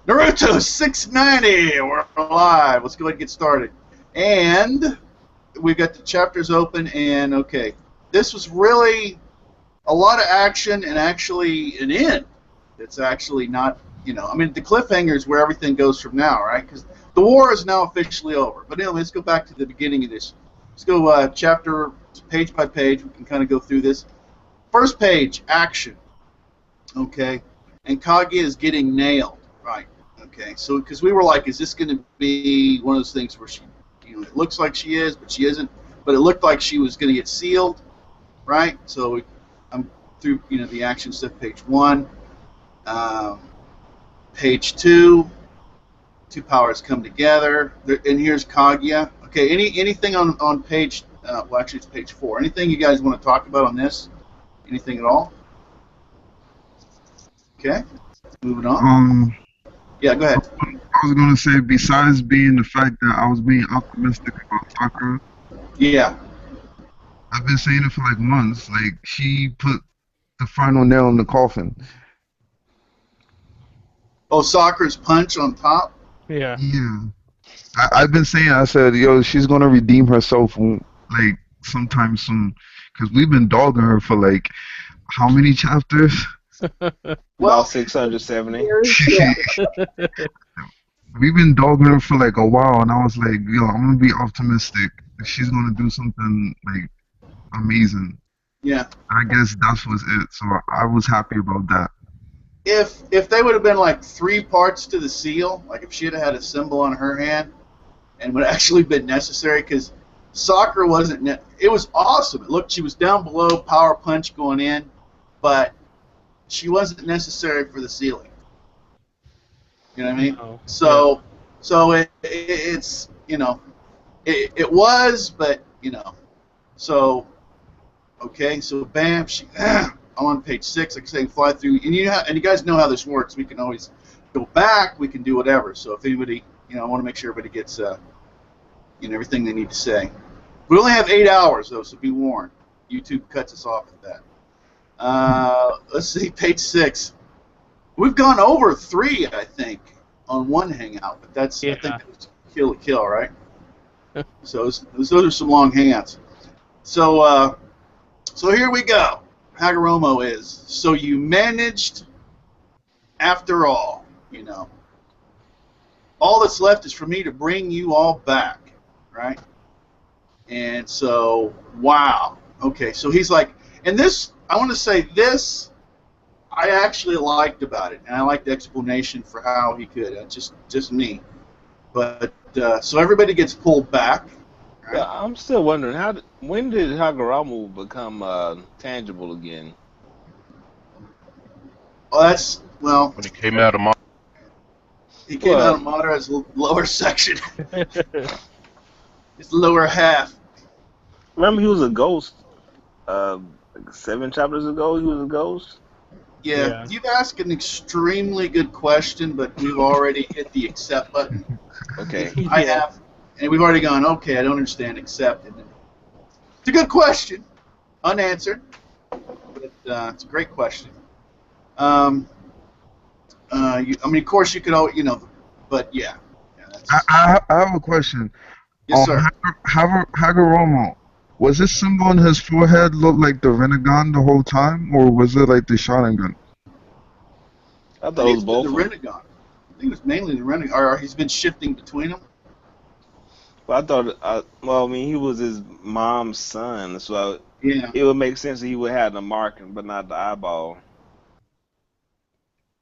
Naruto 690. We're live. Let's go ahead and get started. And we've got the chapters open. And okay, this was really a lot of action and actually an end. It's actually not, I mean, the cliffhanger is where everything goes from now, right? Because the war is now officially over. But anyway, let's go back to the beginning of this. Let's go chapter, page by page. We can kind of go through this. First page, action. Okay, and Kaguya is getting nailed, right? Okay, so because we were like, is this going to be one of those things where she, it looks like she is, but she isn't. But it looked like she was going to get sealed, right? So I'm through, the action stuff. Page 1, page 2. Two powers come together, and here's Kaguya. Okay, anything on page? Well, actually, it's page 4. Anything you guys want to talk about on this? Anything at all? Okay, moving on. Yeah, go ahead. I was going to say, besides being the fact that I was being optimistic about Sakura. Yeah. I've been saying it for like months. Like, she put the final nail in the coffin. Oh, Sakura's punch on top? Yeah. Yeah. I've been saying, I said, yo, she's going to redeem herself, like, sometime soon. Because we've been dogging her for, like, how many chapters? Well, 670. We've been dogging her for like a while, and I was like, yo, I'm gonna be optimistic. She's gonna do something like amazing. Yeah. I guess that was it. So I was happy about that. If they would have been like 3 parts to the seal, like if she had had a symbol on her hand, and would actually been necessary, because Sakura wasn't. It was awesome. It looked, she was down below, power punch going in, but she wasn't necessary for the sealing. You know what I mean? No. So it's it was, but so okay, so bam, I'm on page 6. Like I say, fly through, and you guys know how this works. We can always go back. We can do whatever. So if anybody, I want to make sure everybody gets everything they need to say. We only have 8 hours though, so be warned. YouTube cuts us off at that. Let's see, page 6. We've gone over 3, I think, on one hangout, but that's I think that was kill, right? So those are some long hangouts. So here we go. Hagoromo is. So you managed, after all, all that's left is for me to bring you all back, right? And so, wow. Okay, so he's like, and this, I want to say this, I actually liked about it, and I liked the explanation for how he could. Just me. But so everybody gets pulled back. Right? Yeah, I'm still wondering when did Hagoromo become tangible again? Well, when he came out of Madara. He came out of Madara's lower section. His lower half. Remember, he was a ghost. 7 chapters ago, he was a ghost. Yeah, you've asked an extremely good question, but we've already hit the accept button. Okay. I have, and we've already gone, okay, I don't understand, accept. It's a good question, unanswered, but it's a great question. I mean, of course, you could always, but yeah. I have a question. Yes, sir. Hagoromo, was this symbol on his forehead look like the Rinnegan the whole time, or was it like the Sharingan? I thought it was both. The Rinnegan. I think it was mainly the Rinnegan. Or he's been shifting between them. Well, I mean, he was his mom's son, so yeah, it would make sense that he would have the mark, but not the eyeball.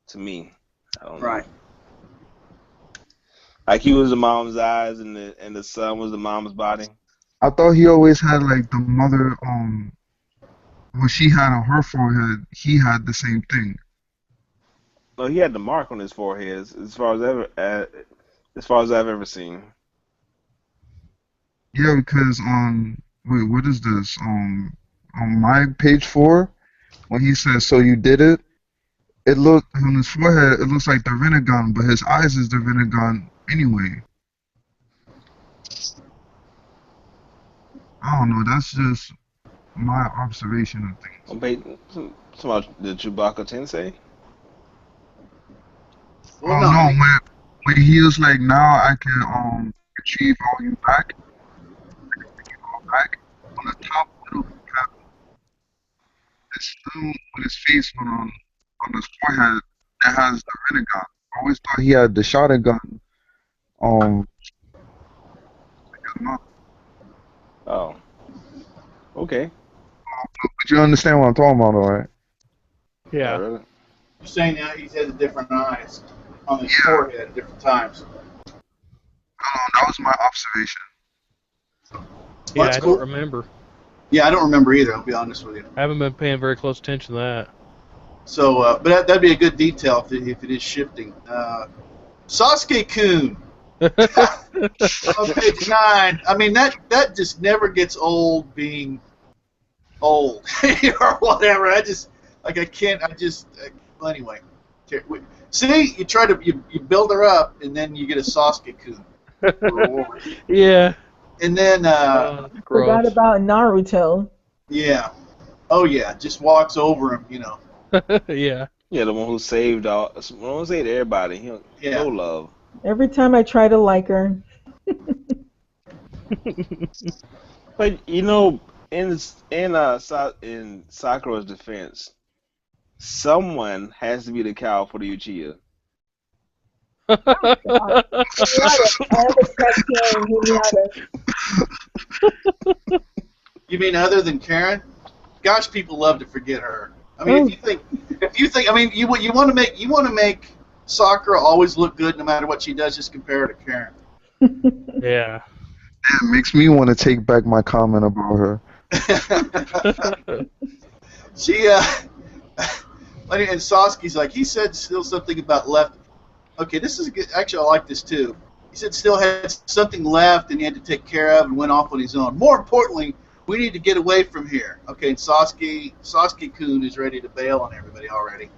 To me, I don't know. Right. Like he was the mom's eyes, and the son was the mom's body. I thought he always had like the mother, what she had on her forehead, he had the same thing. No, he had the mark on his forehead, as far as I've ever seen. Yeah, because wait, what is this? On my page 4, when he says, "So you did it," it looked on his forehead. It looks like the Rinnegan, but his eyes is the Rinnegan anyway. I don't know. That's just my observation of things. Some about the Chewbacca Tensei. Well, no, I No, mean, when he was like, now I can retrieve all you back. On the top middle, you have this film with his face on his forehead that has the Rinnegan. I always thought he had the shotgun. Um, but Oh, okay. you understand what I'm talking about, all right? Oh, Yeah. really? you're saying that he has different eyes on his Yeah, forehead at different times. that was my observation. Well, Yeah, that's I don't cool. remember. Yeah, I don't remember either. I'll be honest with you. I haven't been paying very close attention to that. So, but that'd be a good detail if it is shifting. Sasuke-kun on page 9. I mean, that just never gets old being old or whatever. I can't. Well, anyway. See, you try to you build her up, and then you get a Sasuke-kun. Yeah. And then, Forgot Gross. about Naruto. yeah. Oh, yeah. Just walks over him, Yeah. Yeah, the one who saved everybody. Yeah. No love. Every time I try to like her, But in Sakura's defense, someone has to be the cow for the Uchiha. I have a second Hinata. You mean other than Karen? Gosh, people love to forget her. I mean, if you think, I mean, you want to make Sakura always look good no matter what she does. Just compare her to Karen. Yeah. It makes me want to take back my comment about her. She and Sasuke's like, he said still something about left. Okay, this is good. Actually, I like this too. He said still had something left and he had to take care of and went off on his own. More importantly, we need to get away from here. Okay, and Sasuke-kun is ready to bail on everybody already.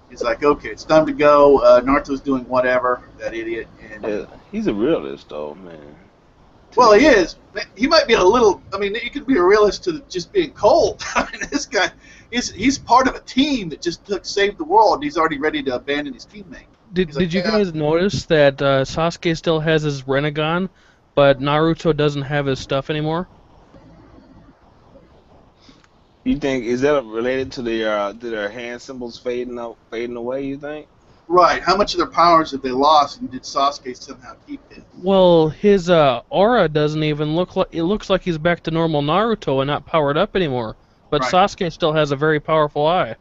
He's like, okay, it's time to go. Naruto's doing whatever, that idiot. And Yeah, he's a realist, though, man. well, he is. He might be a little. I mean, you could be a realist to just being cold. I mean, this guy, he's part of a team that just saved the world. He's already ready to abandon his teammate. Did you guys notice that Sasuke still has his Rinnegan, but Naruto doesn't have his stuff anymore? You think is that related to their hand symbols fading away? You think? Right. How much of their powers have they lost, and did Sasuke somehow keep it? Well, his aura doesn't even look like. It looks like he's back to normal Naruto and not powered up anymore. But Right. Sasuke still has a very powerful eye.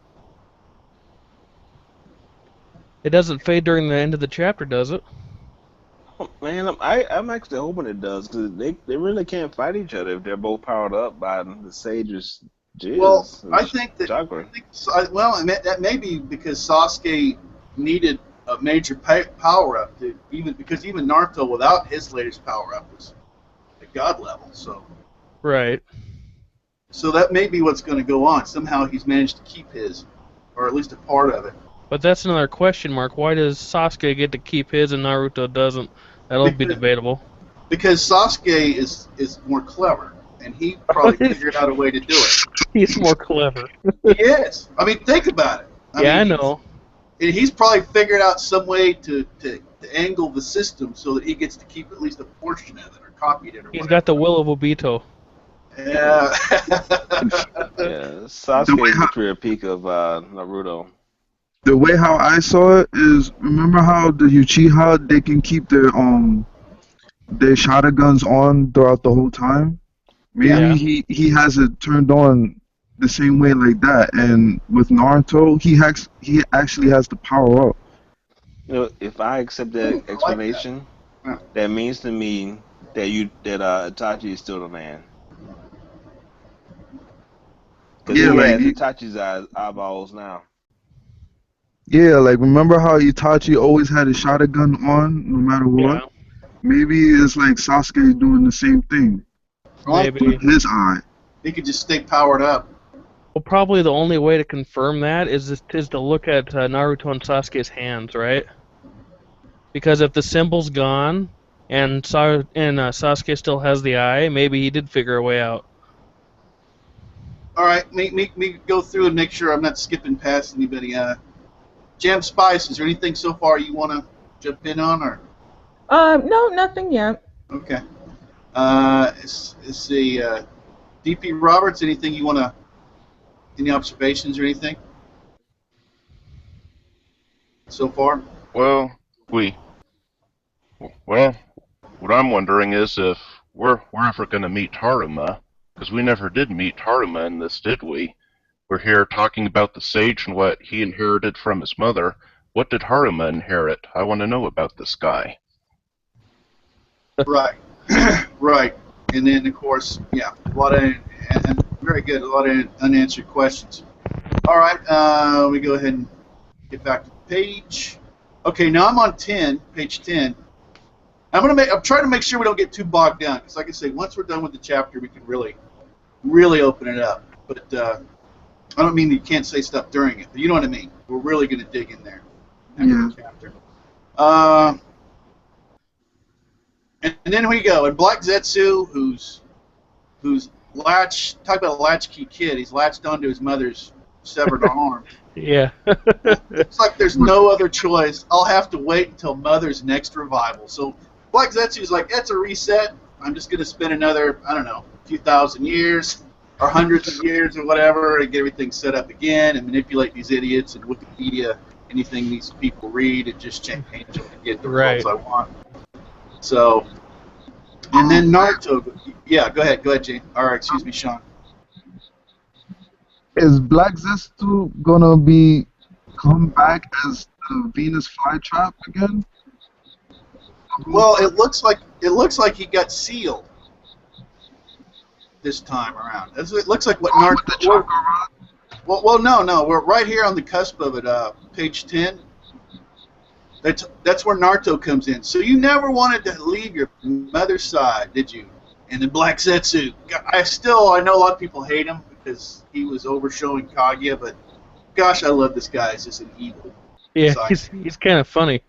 It doesn't fade during the end of the chapter, does it? Oh, man, I'm actually hoping it does because they really can't fight each other if they're both powered up by the sage's jizz. Well, I think that. chakra. Well, that may be because Sasuke needed a major power up to because even Naruto without his latest power up was at god level. Right. So that may be what's going to go on. Somehow he's managed to keep his, or at least a part of it. But that's another question mark. Why does Sasuke get to keep his and Naruto doesn't? That'll be debatable. Because Sasuke is more clever, and he probably figured out a way to do it. He's more clever. He is. I mean, think about it. I know. He's probably figured out some way to angle the system so that he gets to keep at least a portion of it or copied it or He's whatever. got the will of Obito. Yeah. Yeah, Sasuke is the career peak of Naruto. The way how I saw it is, remember how the Uchiha, they can keep their shotguns on throughout the whole time? Maybe Yeah. he has it turned on the same way like that, and with Naruto, he actually has the power up. If I accept that explanation, that means to me that Itachi is still the man. Because Yeah, he like has Itachi's eyeballs now. Yeah, like remember how Itachi always had his shotgun on no matter what? Yeah. Maybe it's like Sasuke doing the same thing Maybe. with his eye. He could just stay powered up. Well, probably the only way to confirm that is to look at Naruto and Sasuke's hands, right? Because if the symbol's gone and Sasuke still has the eye, maybe he did figure a way out. All right, me go through and make sure I'm not skipping past anybody. Jam Spice, is there anything so far you want to jump in on, or No, nothing yet. okay? Let's see. DP Roberts, anything you want to? Any observations or anything so far? Well, we well, what I'm wondering is if we're ever going to meet Haruma, because we never did meet Haruma in this, did we? We're here talking about the sage and what he inherited from his mother. What did Haruma inherit? I want to know about this guy. Right, right. And then, of course, yeah, a lot of, and very good, a lot of unanswered questions. All right, we go ahead and get back to the page. Okay, now I'm on 10, page 10. I'm trying to make sure we don't get too bogged down, because like I say, once we're done with the chapter, we can really, really open it up. But I don't mean that you can't say stuff during it, but you know what I mean. We're really going to dig in there. Yeah. Chapter. And then we go, and Black Zetsu, who's talk about a latchkey kid. He's latched onto his mother's severed arm. Yeah. It's like there's no other choice. I'll have to wait until Mother's next revival. So Black Zetsu's like, that's a reset. I'm just going to spend another, I don't know, few thousand years or hundreds of years or whatever and get everything set up again and manipulate these idiots and Wikipedia, anything these people read, and just change them to get the results I want. So, and then Naruto. Yeah, go ahead, Gene. All right, excuse me, Sean. Is Black Zestu gonna come back as the Venus flytrap again? Well, it looks like he got sealed this time around. It looks like what Naruto. Well, no, we're right here on the cusp of it. Page 10. That's where Naruto comes in. So you never wanted to leave your mother's side, did you? And then Black Zetsu. I know a lot of people hate him because he was overshowing Kaguya, but gosh, I love this guy. He's just an evil. Yeah, side. he's kind of funny.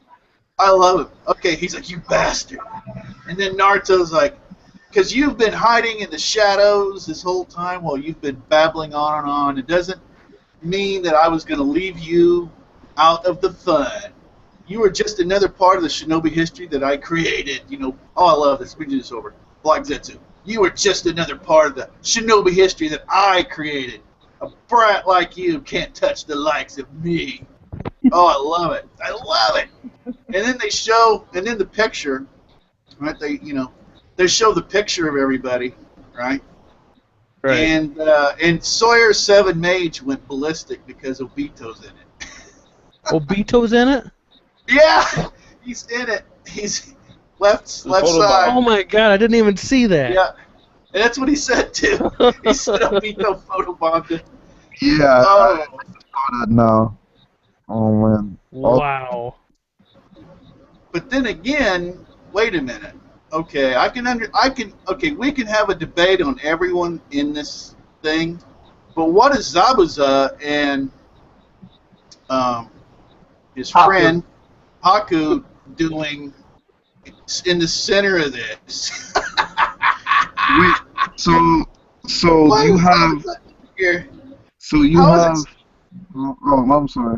I love him. Okay, he's like, you bastard. And then Naruto's like, because you've been hiding in the shadows this whole time while you've been babbling on and on. It doesn't mean that I was going to leave you out of the fun. You were just another part of the shinobi history that I created. You know, oh, I love this. We do this over. Black Zetsu. You were just another part of the shinobi history that I created. A brat like you can't touch the likes of me. Oh, I love it. I love it. And then they show, and then the picture, right? They show the picture of everybody, right? Right. And Sawyer 7 Mage went ballistic because Obito's in it. Obito's in it? Yeah, he's in it. He's left side. Oh my god, I didn't even see that. Yeah, and that's what he said too. He said Obito photobombed it. Yeah, I saw that now. Oh man. Wow. But then again, wait a minute. Okay, we can have a debate on everyone in this thing, but what is Zabuza and his friend Haku doing in the center of this? Wait, so you have. So you have. Oh, I'm sorry.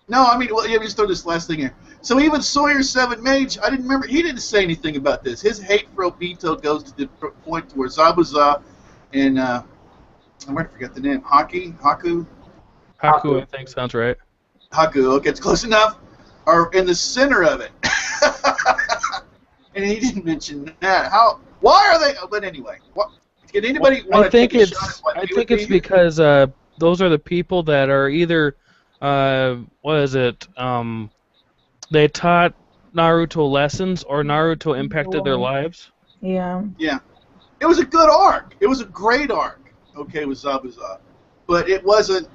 No, I mean, well, yeah, just throw this last thing here. So even Sawyer 7 Mage, I didn't remember, he didn't say anything about this. His hate for Obito goes to the point where Zabuza and, I'm going to forget the name, Haku, I think sounds right. Haku, okay, it's close enough, are in the center of it. And he didn't mention that. Why are they, but anyway, can anybody want to take a shot at what I think it's because those are the people that are either, what is it, they taught Naruto lessons or Naruto impacted their lives. Yeah. Yeah. It was a good arc. It was a great arc, okay, with Zabuza. But it wasn't,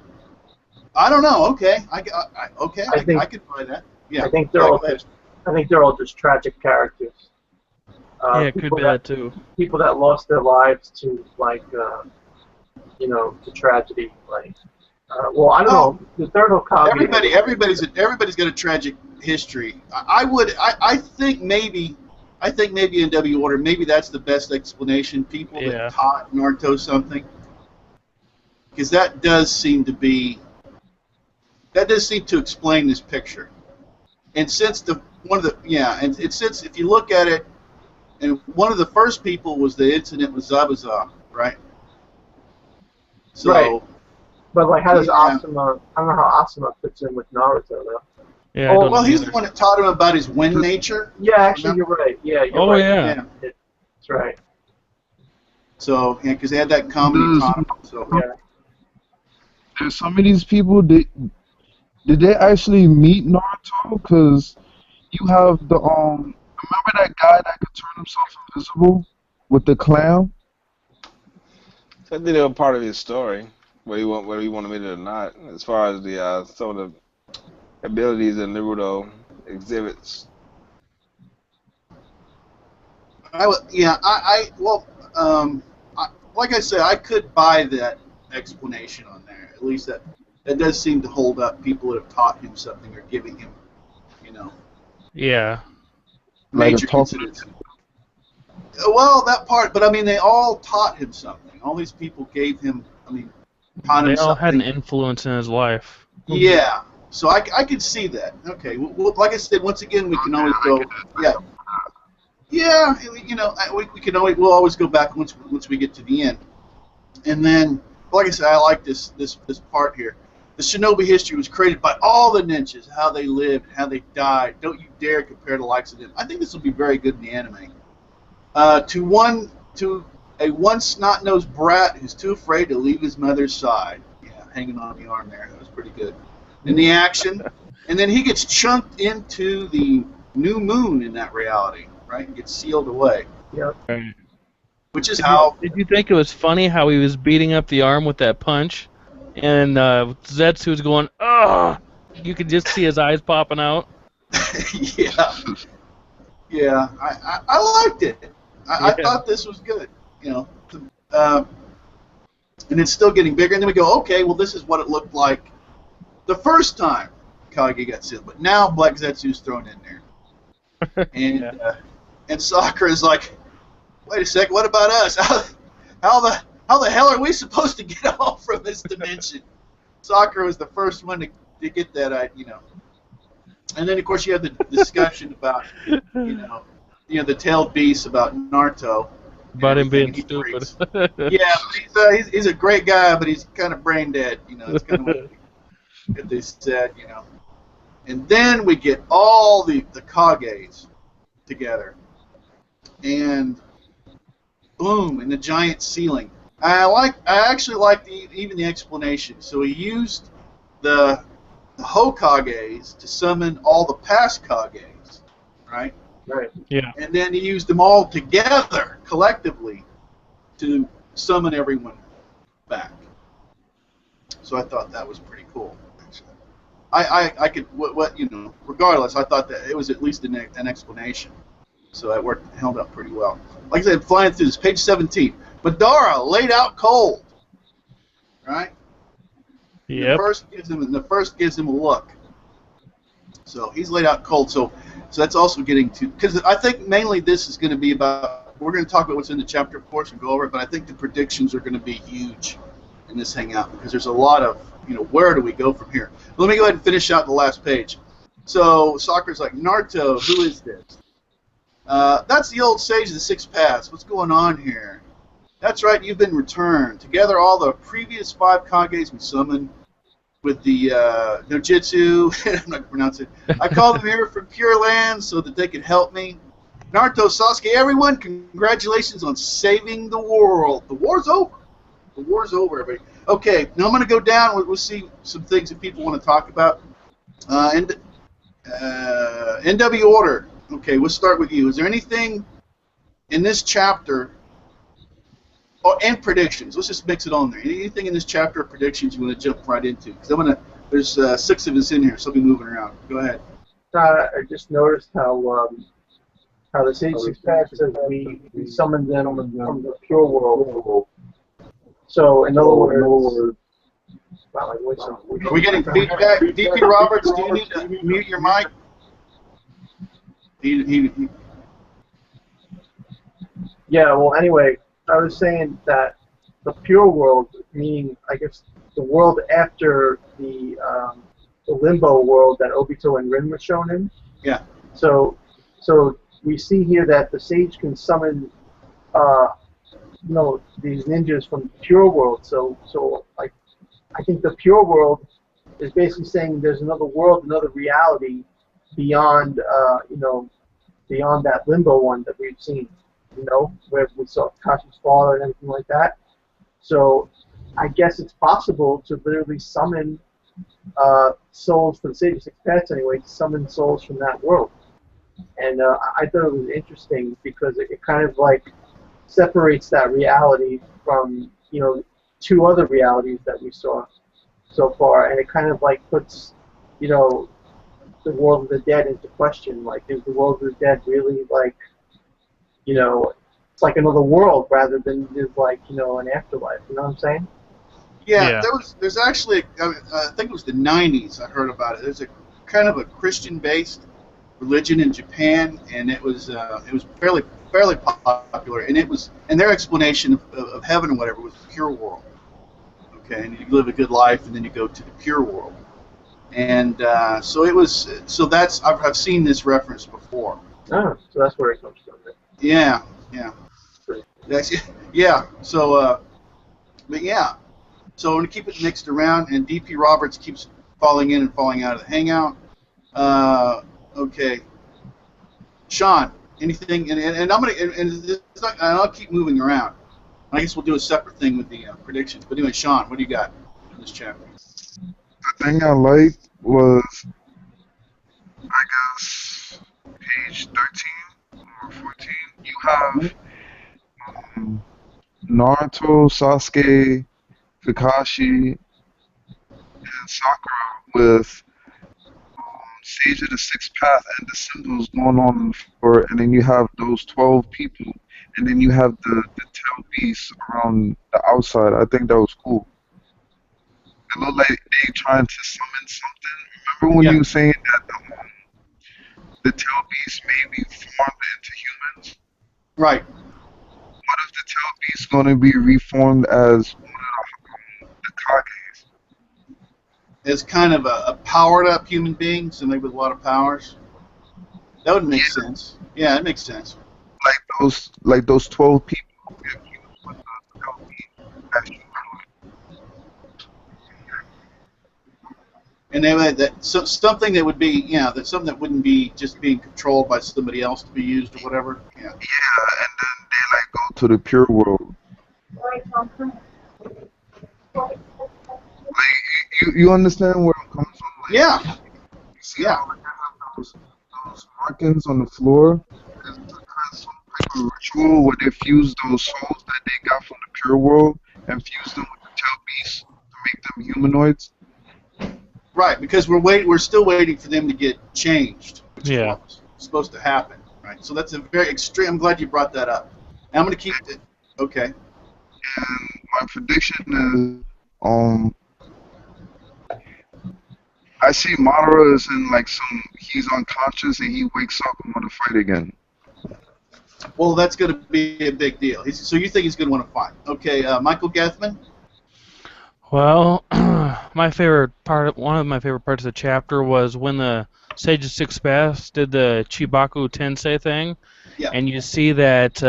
I don't know, okay. I can buy that. Yeah. I think they're all just tragic characters. Yeah, it could be that too. People that lost their lives to, like, to tragedy, like. Well, I don't know. The third Hokage. Everybody's got a tragic history. I think maybe in W order, maybe that's the best explanation. People that taught Naruto something, because that does seem to be that does seem to explain this picture. And since since if you look at it, and one of the first people was the incident with Zabuza, right? So, right. But like, how does yeah. Asuma? I don't know how Asuma fits in with Naruto though. Yeah, I don't know he's either. the one that taught him about his wind nature. Yeah, actually, Remember? you're right. Yeah, you're Oh right. yeah. That's right. So, yeah, because they had that comedy Does- taught him. So, Yeah. There's some of these people, did they actually meet Naruto? Because you have the remember that guy that could turn himself invisible with the clown? I think they were part of his story, whether you want to admit it or not. As far as the some of the abilities that Naruto exhibits. like I said, I could buy that explanation on there. At least that does seem to hold up people that have taught him something or giving him, Yeah. Like a major talking- consideration. Well, that part, but I mean, they all taught him something. All these people gave him, taught him They all had an something. influence in his life. Yeah, so I could see that. Okay, well, like I said, once again, we can always go. Yeah, we'll always go back once we get to the end. And then, like I said, I like this part here. The Shinobi history was created by all the ninjas, how they lived, how they died. Don't you dare compare the likes of them. I think this will be very good in the anime. To a one snot-nosed brat who's too afraid to leave his mother's side. Yeah, hanging on the arm there. That was pretty good. In the action, and then he gets chunked into the new moon in that reality, right? And gets sealed away. Yep. Right. Which is how. Did you think it was funny how he was beating up the arm with that punch, and Zetsu was going, "Ugh!" You could just see his eyes popping out. Yeah. Yeah, I liked it. I Yeah. thought this was good, and it's still getting bigger. And then we go, okay, well, this is what it looked like the first time Kage got sealed, but now Black Zetsu's thrown in there, and and Sakura's like, wait a second, what about us? How the hell are we supposed to get off from this dimension? Sakura was the first one to get that, And then, of course, you have the discussion about, the tailed beast about Naruto. About him being He stupid. freaks. Yeah, he's a great guy, but he's kind of brain dead. It's kind of what they said, And then we get all the Kages together. And boom, in the giant ceiling. I actually like even the explanation. So he used the Hokages to summon all the past Kages, right? Right. Yeah. And then he used them all together, collectively, to summon everyone back. So I thought that was pretty cool. I could, regardless, I thought that it was at least an explanation. So that held up pretty well. Like I said, flying through this, page 17. Madara laid out cold, right? Yep. The first gives him a look. So he's laid out cold. So that's also getting to, because I think mainly this is going to be about, we're going to talk about what's in the chapter, of course, and go over it, but I think the predictions are going to be huge in this hangout because there's a lot of, where do we go from here? Let me go ahead and finish out the last page. So Sakura's like, Naruto, who is this? That's the old sage of the six paths. What's going on here? That's right, you've been returned. Together, all the previous 5 Kages we summoned with the Nojitsu. I'm not going to pronounce it. I called them here from Pure Land so that they could help me. Naruto, Sasuke, everyone, congratulations on saving the world. The war's over. The war's over, everybody. Okay, now I'm going to go down. We'll see some things that people want to talk about. NW order. Okay, we'll start with you. Is there anything in this chapter, and predictions? Let's just mix it on there. Anything in this chapter of predictions you want to jump right into? Because there's 6 of us in here, so I'll be moving around. Go ahead. I just noticed how the Sage Six Paths says we summoned them from the pure world. So in other words, Are we getting feedback? DP Roberts, do you need to mute your mic? Yeah, well, anyway, I was saying that the pure world, meaning, I guess, the world after the the limbo world that Obito and Rin were shown in. Yeah. So we see here that the sage can summon, these ninjas from the pure world. So like, I think the pure world is basically saying there's another world, another reality beyond, beyond that limbo one that we've seen, where we saw Takashi's father and everything like that. So I guess it's possible to literally summon souls for the Sage of Six Paths anyway, to summon souls from that world. And I thought it was interesting because it kind of like separates that reality from, two other realities that we saw so far, and it kind of like puts, the world of the dead into question. Like, is the world of the dead really like, it's like another world rather than just like, an afterlife. You know what I'm saying? Yeah, Yeah. there's actually, I think it was the 90s I heard about it. There's a kind of a Christian-based religion in Japan, and it was fairly popular, and their explanation of heaven and whatever was the pure world. Okay, and you live a good life, and then you go to the pure world. And so that's I've seen this reference before. Oh, so that's where it comes from. Right? Yeah. Yeah. So, but yeah. So I'm going to keep it mixed around, and DP Roberts keeps falling in and falling out of the Hangout. Okay. Sean, anything? And I'm going to, and I'll keep moving around. I guess we'll do a separate thing with the predictions. But anyway, Sean, what do you got in this chapter? The thing I liked was, I guess, page 13 or 14. You have Naruto, Sasuke, Kakashi, and Sakura with Sage of the Sixth Path and the symbols going on for it, and then you have those 12 people, and then you have the tail beasts around the outside. I think that was cool. It looked like they trying to summon something. Remember when you were saying that the tail beasts may be formed into humans? Right. What if the tail beast going to be reformed as one of the Kages? As kind of a powered-up human being, somebody with a lot of powers. That would make sense. Yeah, it makes sense. Like those 12 people. If you put the tail beast as humanoid. And something that would be, that something that wouldn't be just being controlled by somebody else to be used or whatever. Yeah. Yeah, and then they like go to the pure world. Like you understand where I'm coming from? Like, Yeah. You see how like, I have those markings on the floor? It's kind of some type of ritual where they fuse those souls that they got from the pure world and fuse them with the tail beasts to make them humanoids. Right, because we're still waiting for them to get changed, which is what's supposed to happen. Right. So that's a very extreme. I'm glad you brought that up. And I'm going to keep it. Okay. And my prediction is, I see Madara is in like he's unconscious and he wakes up and want to fight again. Well, that's going to be a big deal. So you think he's going to want to fight? Okay, Michael Gethman. Well, one of my favorite parts of the chapter was when the Sage of Six Paths did the Chibaku Tensei thing, and you see that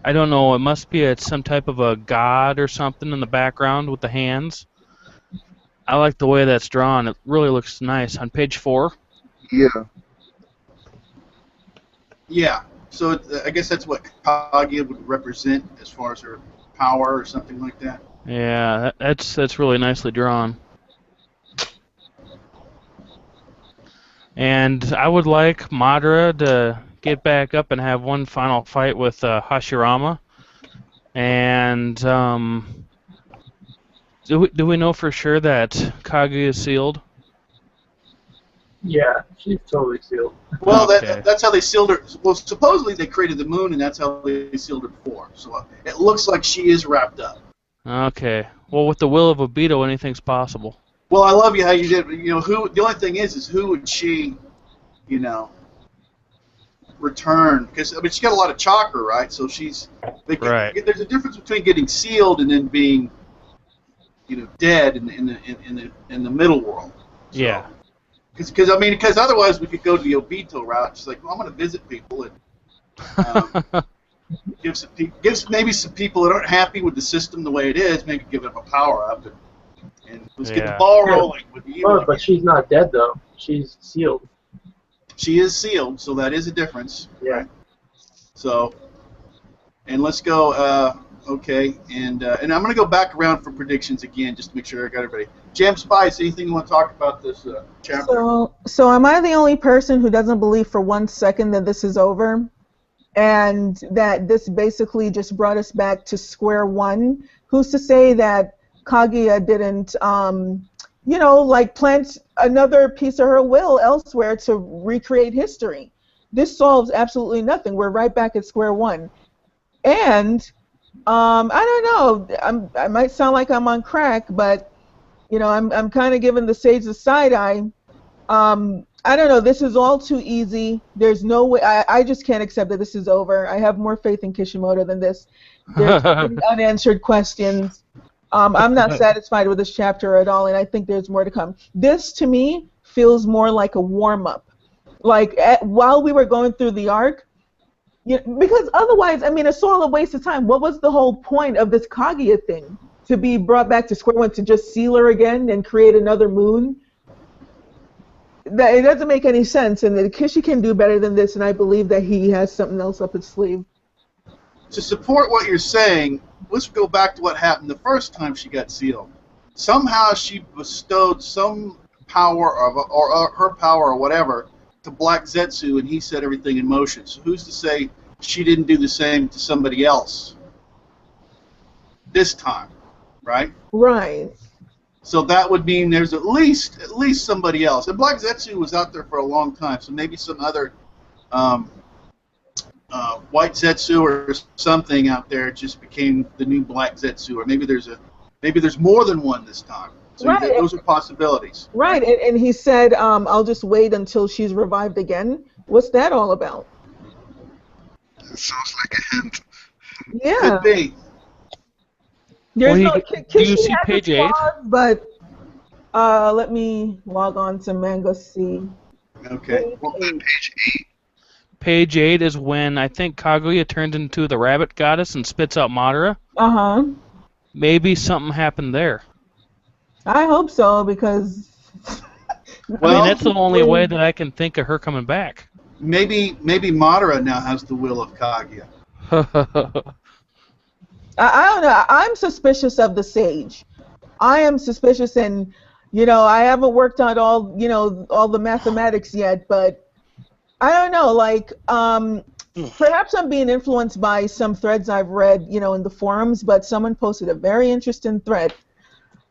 I don't know, it must be some type of a god or something in the background with the hands. I like the way that's drawn. It really looks nice on page 4. Yeah. Yeah. So I guess that's what Kage would represent as far as her power or something like that. Yeah, that's really nicely drawn. And I would like Madara to get back up and have one final fight with Hashirama. And do we know for sure that Kage is sealed? Yeah, she's totally sealed. Well, Okay. that's how they sealed her. Well, supposedly they created the moon, and that's how they sealed her before. So it looks like she is wrapped up. Okay. Well, with the will of Obito, anything's possible. Well, I love you how you did. Who? The only thing is who would she, return? Because she's got a lot of chakra, right? So Right. There's a difference between getting sealed and then being, dead in the middle world. So, Yeah. Because otherwise we could go to the Obito route. Just like, well, I'm going to visit people and gives maybe some people that aren't happy with the system the way it is, maybe give them a power up and let's get the Yeah. ball rolling with the evil. But she's not dead though. She's sealed. She is sealed, so that is a difference. Yeah. So, and let's go. Okay, and I'm going to go back around for predictions again, just to make sure I got everybody. Jam Spice, anything you want to talk about this chapter? So am I the only person who doesn't believe for 1 second that this is over? And that this basically just brought us back to square one? Who's to say that Kaguya didn't, plant another piece of her will elsewhere to recreate history? This solves absolutely nothing. We're right back at square one. And I don't know. I might sound like I'm on crack, but I'm kind of giving the sage the side eye. I don't know. This is all too easy. There's no way. I just can't accept that this is over. I have more faith in Kishimoto than this. There's too many unanswered questions. I'm not satisfied with this chapter at all, and I think there's more to come. This, to me, feels more like a warm-up. Like, while we were going through the arc, because otherwise, I mean, it's all a waste of time. What was the whole point of this Kaguya thing? To be brought back to square one, to just seal her again and create another moon? It doesn't make any sense, and Kishi can do better than this, and I believe that he has something else up his sleeve. To support what you're saying, let's go back to what happened the first time she got sealed. Somehow she bestowed some power or her power or whatever to Black Zetsu, and he set everything in motion. So who's to say she didn't do the same to somebody else this time, right? Right. So that would mean there's at least somebody else. And Black Zetsu was out there for a long time, so maybe some other White Zetsu or something out there just became the new Black Zetsu, or maybe there's more than one this time. So right. Those are possibilities. Right, and he said, I'll just wait until she's revived again. What's that all about? It sounds like a hint. Yeah. Could be. There's do you see page 8? But let me log on to Mango C. Okay. Page 8. Page 8 is when I think Kaguya turned into the rabbit goddess and spits out Madara. Uh-huh. Maybe something happened there. I hope so, because... I mean, that's the only way that I can think of her coming back. Maybe Madara now has the will of Kaguya. I don't know. I'm suspicious of the sage. I am suspicious, and I haven't worked out all the mathematics yet, but I don't know. Like, perhaps I'm being influenced by some threads I've read, in the forums. But someone posted a very interesting thread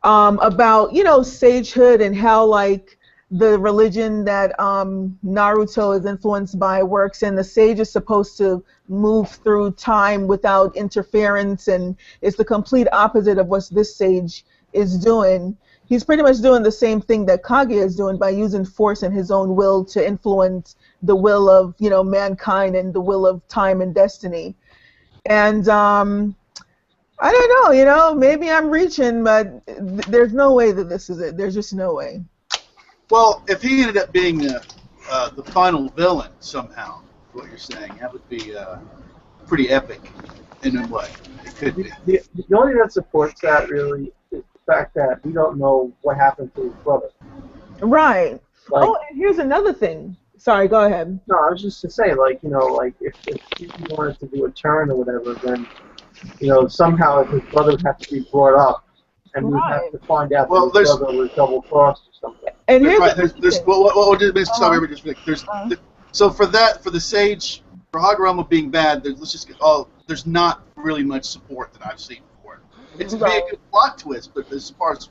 about sagehood and how like the religion that Naruto is influenced by works, and the sage is supposed to move through time without interference, and it's the complete opposite of what this sage is doing. He's pretty much doing the same thing that Kaguya is doing by using force and his own will to influence the will of mankind and the will of time and destiny. And I don't know, maybe I'm reaching, but there's no way that this is it. There's just no way. Well, if he ended up being the final villain somehow, what you're saying, that would be pretty epic in a way. It could be. The only thing that supports that really is the fact that we don't know what happened to his brother. Right. Like, and here's another thing. Sorry, go ahead. No, I was just to say, if he wanted to do a turn or whatever, then somehow his brother would have to be brought up, and we'd have to find out that his brother was double-crossed or something. And here's so for the sage, for Hagoromo being bad, there's not really much support that I've seen for it. It's a good plot twist, but as far as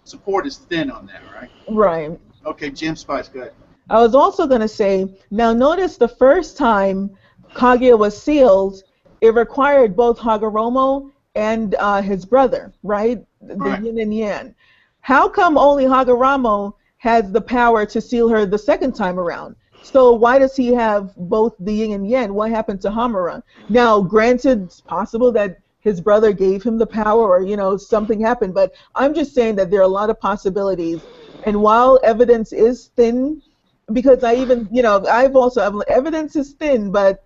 support is thin on that, right? Right. Okay, Jim Spice, go ahead. I was also going to say, now notice the first time Kaguya was sealed, it required both Hagoromo and his brother, right? The yin and yang. How come only Hagoromo has the power to seal her the second time around? So why does he have both the yin and yang? What happened to Hamura? Now, granted, it's possible that his brother gave him the power, or something happened, but I'm just saying that there are a lot of possibilities, And while evidence is thin, because I even, I've also, evidence is thin, but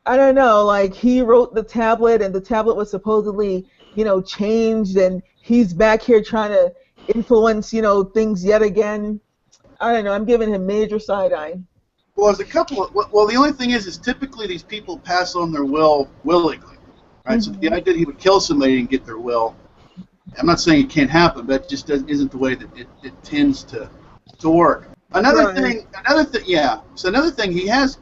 I don't know, like he wrote the tablet and the tablet was supposedly, changed and he's back here trying to influence, things yet again. I don't know, I'm giving him major side eye. Well, there's a couple of. Well, the only thing is typically these people pass on their will willingly, right? So the idea that he would kill somebody and get their will, I'm not saying it can't happen, but it just isn't the way that it tends to work. Another thing, yeah. So another thing, he has,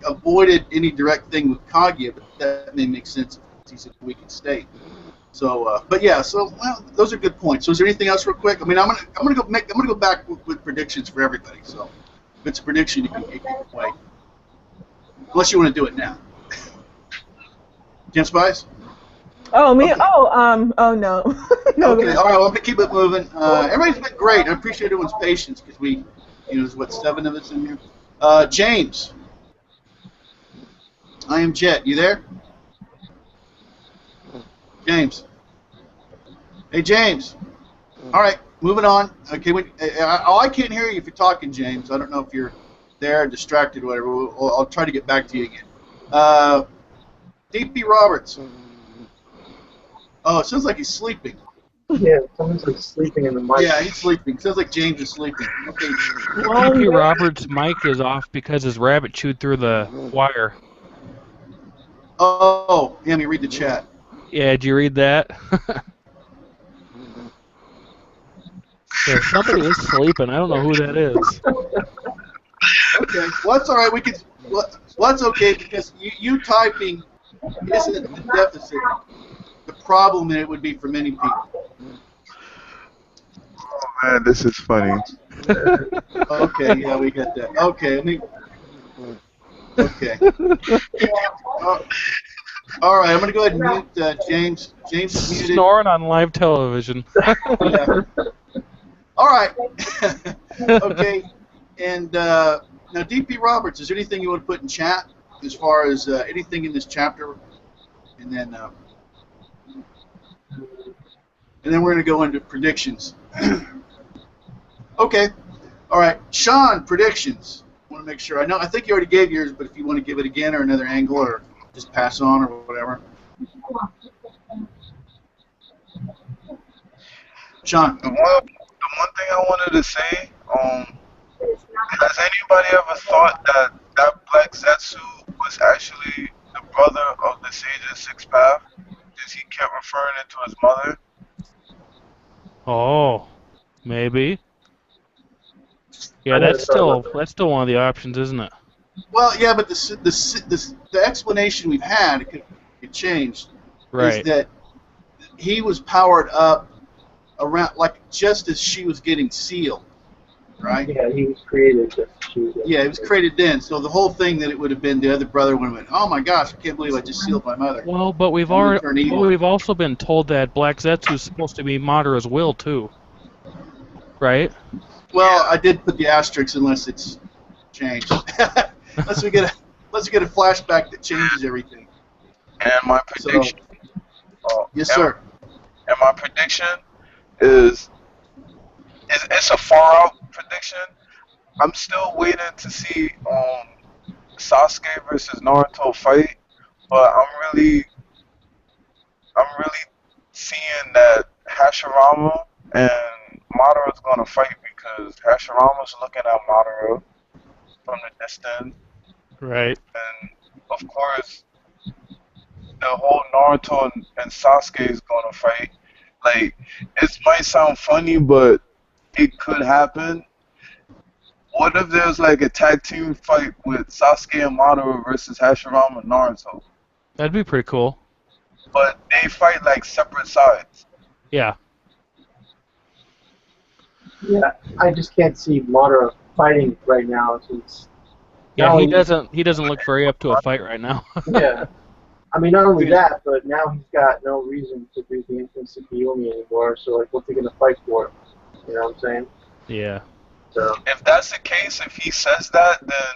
avoided any direct thing with Kaguya, but that may make sense if he's in a weakened state. So, but yeah, those are good points. So, is there anything else, real quick? I mean, I'm gonna go back with predictions for everybody. So, if it's a prediction, you can wait, unless you want to do it now. Jim Spice? Oh, me? Okay. Oh no. No. Okay, all right, well, I'm gonna keep it moving. Everybody's been great. I appreciate everyone's patience because there's what, 7 of us in here. James. I am Jet. You there? James. Hey, James. All right, moving on. Okay, I can't hear you if you're talking, James. I don't know if you're there, distracted, or whatever. I'll try to get back to you again. D.P. Roberts. Oh, it sounds like he's sleeping. Yeah, someone's like sleeping in the mic. Yeah, he's sleeping. Sounds like James is sleeping. Okay. DP Roberts' mic is off because his rabbit chewed through the wire. Oh, yeah, let me read the chat. Yeah, did you read that? Yeah, somebody is sleeping. I don't know who that is. Okay, well, that's all right. Well, that's okay because you typing isn't the deficit. The problem it would be for many people. Oh man, this is funny. Okay, yeah, we got that. Okay, Okay. All right, I'm going to go ahead and mute James. James is muted. Snoring on live television. Yeah. All right. Okay. And now, D.P. Roberts, is there anything you want to put in chat as far as anything in this chapter? And then we're going to go into predictions. Okay. All right. Sean, predictions. I want to make sure. I think you already gave yours, but if you want to give it again or another angle or just pass on or whatever. Sean. The one thing I wanted to say, has anybody ever thought that Black Zetsu was actually the brother of the Sage of Six Path? Because he kept referring it to his mother. Oh, maybe. Yeah, that's still one of the options, isn't it? Well, yeah, but the explanation we've had, it changed, Right. is that he was powered up around, like, just as she was getting sealed, right? Yeah, he was created. Yeah, it was created then. So the whole thing that it would have been the other brother would have went, oh my gosh, I can't believe I just sealed my mother. Well, but we've also been told that Black Zetsu is supposed to be Madara's will too, right? Well, I did put the asterisk unless it's changed. unless we get a flashback that changes everything. And my prediction. Yes, sir. And my prediction is it's a far out prediction. I'm still waiting to see Sasuke versus Naruto fight, but I'm really seeing that Hashirama and Madara's gonna fight because Hashirama's looking at Madara from the distance. Right. And of course, the whole Naruto and Sasuke is gonna fight. Like, it might sound funny, but it could happen. What if there's like a tag team fight with Sasuke and Madara versus Hashirama and Naruto? That'd be pretty cool. But they fight like separate sides. Yeah. Yeah, I just can't see Madara fighting right now since. Yeah, he doesn't look very up to a fight right now. Yeah. I mean, not only that, but now he's got no reason to do the infant Tsukiyomi anymore, so, like, what's he going to fight for? You know what I'm saying? Yeah. So. If that's the case, if he says that, then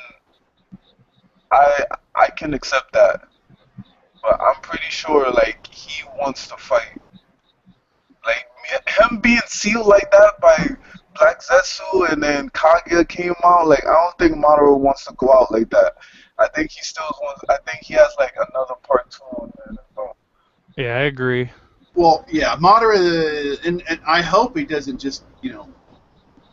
I can accept that. But I'm pretty sure, like, he wants to fight. Like, him being sealed like that by Black Zetsu and then Kaguya came out, like I don't think Madara wants to go out like that. I think he still wants. I think he has like another part 2 on there. So, Yeah, I agree. Well, yeah, Madara, and I hope he doesn't just,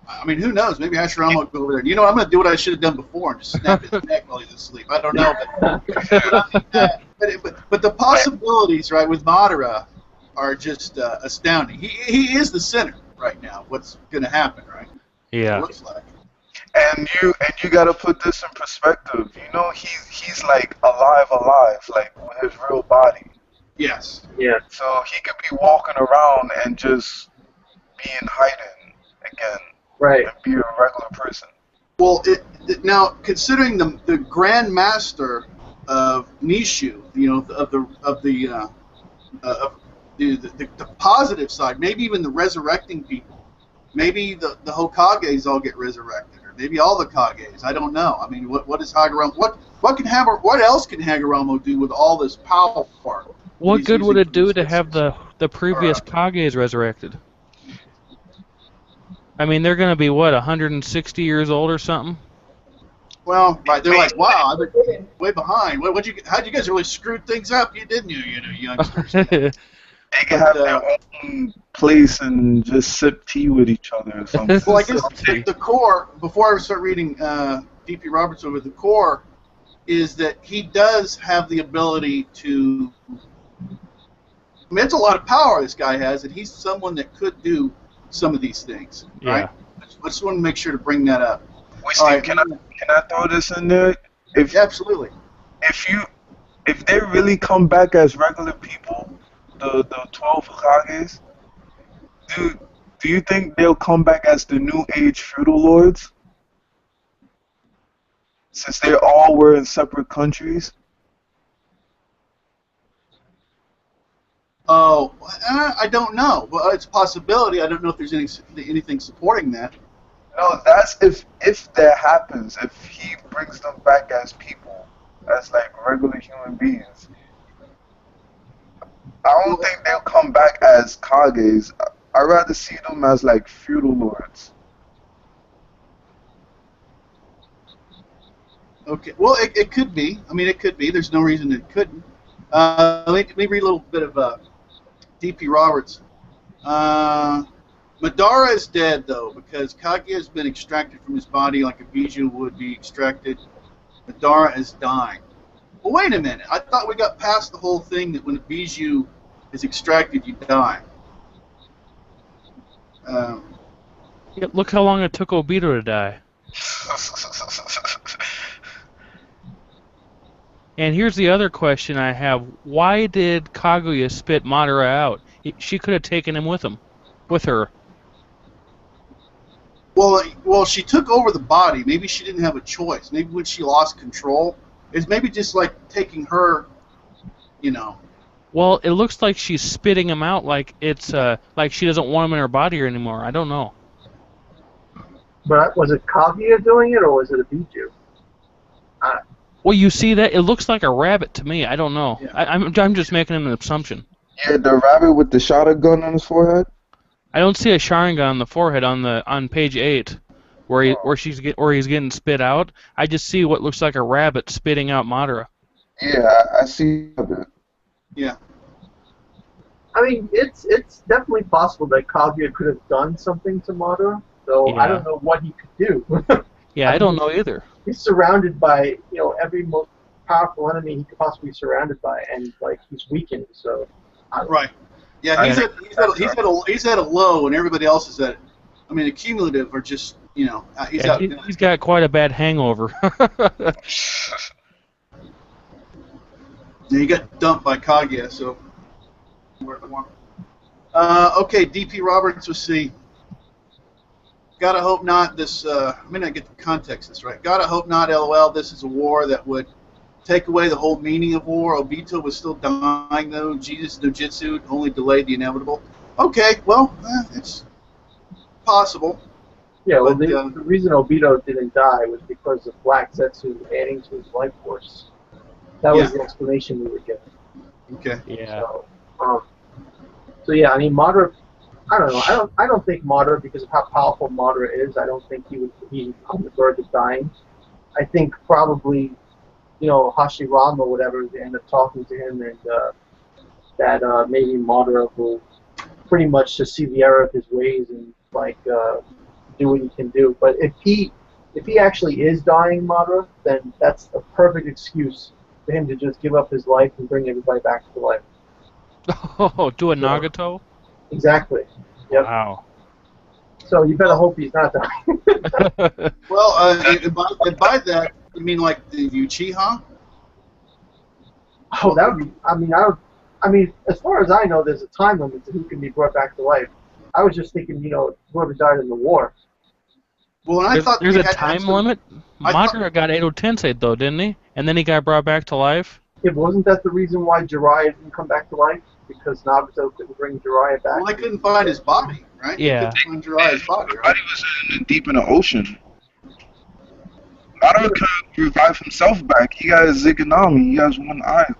I mean, who knows? Maybe Hashirama will go over there. You know, I'm going to do what I should have done before and just snap his neck while he's asleep. I don't know, but the possibilities, right, with Madara are just astounding. He is the center right now. What's going to happen, right? Yeah. It looks like. and you gotta put this in perspective. You know, he's like alive, like with his real body. Yes. Yeah. So he could be walking around and just be in hiding again Right. and be a regular person. Well, now considering the Grand Master of Nishu, of the positive side, maybe even the resurrecting people, maybe the Hokages all get resurrected, or maybe all the Kages. I don't know. I mean, what is Hagoromo? What else can Hagoromo do with all this power? What good would it do to have the previous Kages resurrected? I mean, they're going to be, what, 160 years old or something? Well, right, they're like, wow, I've been way behind. How'd you guys really screwed things up? You didn't, youngsters. They can have their own place and just sip tea with each other or something. Well, I guess the core, before I start reading D.P. Roberts over, the core is that he does have the ability to. I mean, it's a lot of power this guy has, and he's someone that could do some of these things. Right? Yeah. I just want to make sure to bring that up. Wait, Steve, right. can I throw this in there? Yeah, absolutely. If they really come back as regular people, the 12 Hokages, do you think they'll come back as the New Age feudal lords? Since they all were in separate countries? Oh, I don't know. Well, it's a possibility. I don't know if there's anything supporting that. No, that's if that happens. If he brings them back as people, as like regular human beings. I don't think they'll come back as Kages. I'd rather see them as like feudal lords. Okay. Well, it could be. I mean, it could be. There's no reason it couldn't. Let me read a little bit of D.P. Roberts. Madara is dead, though, because Kaguya has been extracted from his body like a bijou would be extracted. Madara is dying. Well, wait a minute. I thought we got past the whole thing that when a bijou is extracted, you die. Yeah, look how long it took Obito to die. And here's the other question I have. Why did Kaguya spit Madara out? She could have taken him with her. Well, she took over the body. Maybe she didn't have a choice. Maybe when she lost control, it's maybe just like taking her, Well, it looks like she's spitting him out like it's like she doesn't want him in her body anymore. I don't know. But was it Kaguya doing it, or was it a Bijou? Well, you see that? It looks like a rabbit to me. I don't know. Yeah. I'm just making an assumption. Yeah, the rabbit with the shotgun on his forehead. I don't see a Sharingan on the forehead on page 8, where he's getting spit out. I just see what looks like a rabbit spitting out Madara. Yeah, I see that. Yeah. I mean, it's definitely possible that Kaguya could have done something to Madara, though I don't know what he could do. Yeah, I don't know either. He's surrounded by every most powerful enemy he could possibly be surrounded by, and like he's weakened. So. Right. Yeah, he's at a low, and everybody else is at. I mean, the cumulative are just he's got quite a bad hangover. Yeah, he got dumped by Kaguya, so. Okay, D.P. Roberts, let's see. Gotta hope not. This I may not get the context of this right. Gotta hope not. LOL. This is a war that would take away the whole meaning of war. Obito was still dying, though. Jesus no Jutsu only delayed the inevitable. Okay, well, it's possible. Yeah, well, But, the reason Obito didn't die was because of Black Zetsu adding to his life force. That was the explanation we were given. Okay. Yeah. So yeah, I mean, Madara, I don't know. I don't think Madara, because of how powerful Madara is, I don't think he would be on the verge of dying. I think probably, Hashirama or whatever, they end up talking to him, and that maybe Madara will pretty much just see the error of his ways and do what he can do. But if he actually is dying, Madara, then that's a perfect excuse for him to just give up his life and bring everybody back to life. Oh, do a So, Nagato? exactly. Yep. Wow. So you better hope he's not dying. Well, and by that, you mean like the Uchiha? Oh, that would be. I mean, as far as I know, there's a time limit to who can be brought back to life. I was just thinking, whoever died in the war. Well, and I thought There's we a had to have time some- limit? I thought- Madara got Edo Tensei, though, didn't he? And then he got brought back to life? It wasn't that the reason why Jiraiya didn't come back to life? Because Naruto couldn't bring Jiraiya back. Well, they couldn't find his body, right? Yeah. They couldn't find Jiraiya's body, right? Body was deep in the ocean. Madara could revive himself back. He got his Ziganami. He has one eye.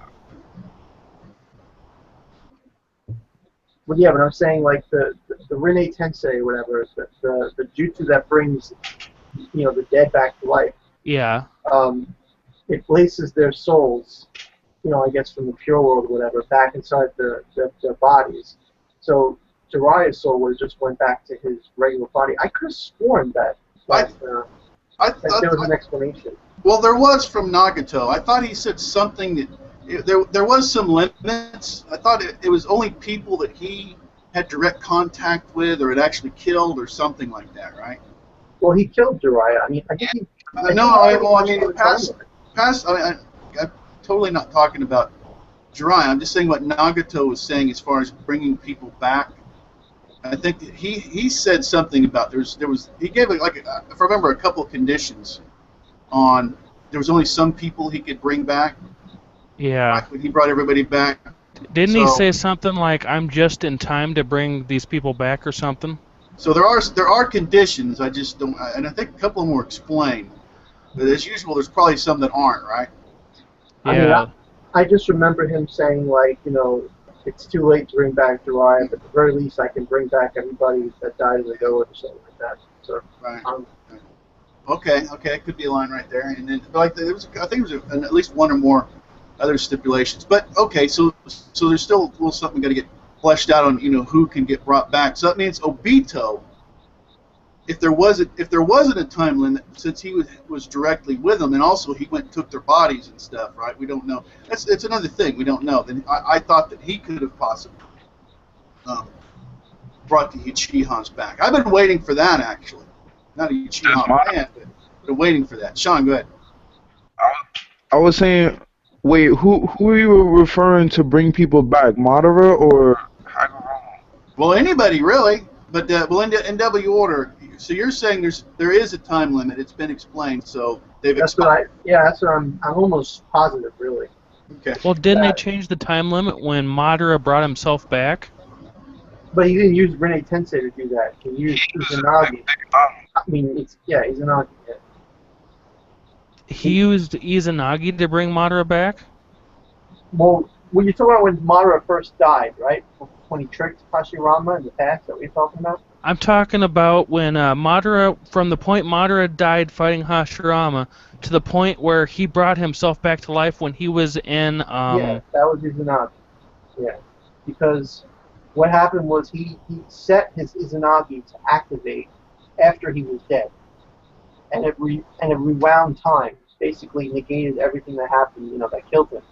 But yeah, but I'm saying like the Rinne Tensei or whatever, the jutsu that brings the dead back to life. Yeah. It places their souls, I guess from the pure world or whatever, back inside their bodies. So Jiraiya's soul would have just went back to his regular body. I could have sworn that there was an explanation. Well, there was from Nagato. I thought he said something that there was some limits. I thought it was only people that he had direct contact with or had actually killed or something like that, right? Well, he killed Jiraiya. I mean, I think he. Past. I'm totally not talking about Jiraiya. I'm just saying what Nagato was saying as far as bringing people back. I think that he said something about he gave if I remember a couple of conditions on there was only some people he could bring back. Yeah. Like when he brought everybody back. Didn't he say something like, I'm just in time to bring these people back or something? So there are conditions. I just don't, and I think a couple of them were explained. But as usual, there's probably some that aren't, right? Yeah. I just remember him saying it's too late to bring back Jiraiya, but at the very least I can bring back everybody that died in the Noah or something like that. So. Right. Okay, it could be a line right there, and then I think there was at least one or more other stipulations. But okay, so there's still a little something got to get fleshed out on who can get brought back. So that means Obito, if there wasn't a time limit, since he was directly with them, and also he went and took their bodies and stuff, right? We don't know. It's another thing we don't know. Then I thought that he could have possibly brought the Uchihas back. I've been waiting for that actually. Not a Uchiha fan, but waiting for that. Sean, go ahead. I was saying, wait, who are you referring to bring people back? Madara or Hagoromo? Well, anybody really, but in W order. So you're saying there is a time limit. It's been explained, so they've explained. That's what I'm almost positive, really. Okay. Well, didn't they change the time limit when Madara brought himself back? But he didn't use Rinne Tensei to do that. He used Izanagi. I mean, Izanagi. Yeah. He used Izanagi to bring Madara back? Well, when you're talking about when Madara first died, right? When he tricked Hashirama in the past, that we're talking about? I'm talking about when Madara, from the point Madara died fighting Hashirama to the point where he brought himself back to life when he was in... Yeah, that was Izanagi. Yeah. Because what happened was he set his Izanagi to activate after he was dead. And it rewound time. Basically negated everything that happened, that killed him.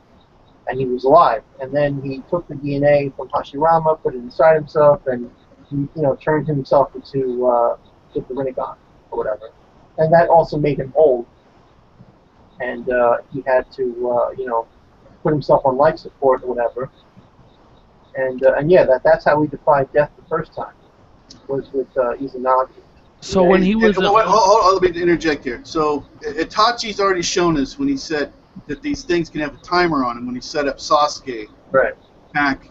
And he was alive. And then he took the DNA from Hashirama, put it inside himself, and he, turned himself into the Rinnegan or whatever. And that also made him old. And he had to, put himself on life support or whatever. And yeah, that's how he defied death the first time, was with Izanagi. So when he was... Hold on, let me interject here. So Itachi's already shown us when he said that these things can have a timer on them when he set up Sasuke, right, back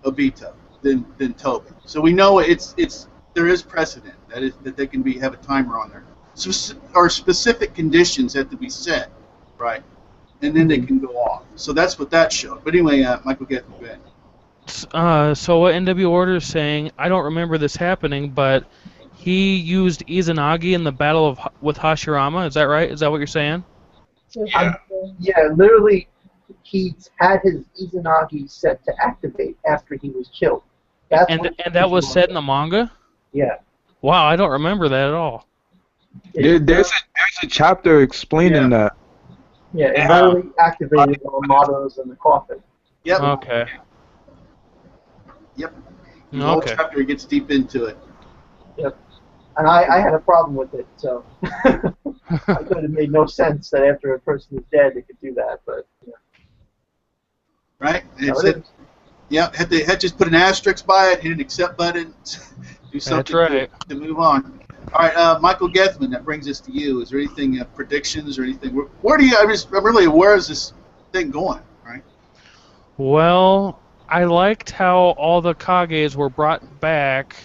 Obito, then Toby. So we know there is precedent that they can have a timer on there. So, or specific conditions have to be set, right, and then they can go off. So that's what that showed. But anyway, Michael, go ahead. So what NW Order is saying, I don't remember this happening, but he used Izanagi in the battle with Hashirama. Is that right? Is that what you're saying? Yeah. Yeah, literally, he had his Izanagi set to activate after he was killed. That's And what and that was said in the manga? Yeah. Wow, I don't remember that at all. There's a chapter explaining that. Yeah, it literally activated on mottos in the coffin. Yep. Okay. Yep. The whole Okay. chapter gets deep into it. Yep. And I had a problem with it, so I thought it made no sense that after a person is dead, they could do that, but yeah. Right? So It's it is. yeah, had to just put an asterisk by it, hit an accept button, do something right. to move on. All right, Michael Gethman, that brings us to you. Is there anything, predictions or anything? Where do you, I'm really, where is this thing going, right? Well, I liked how all the Kages were brought back,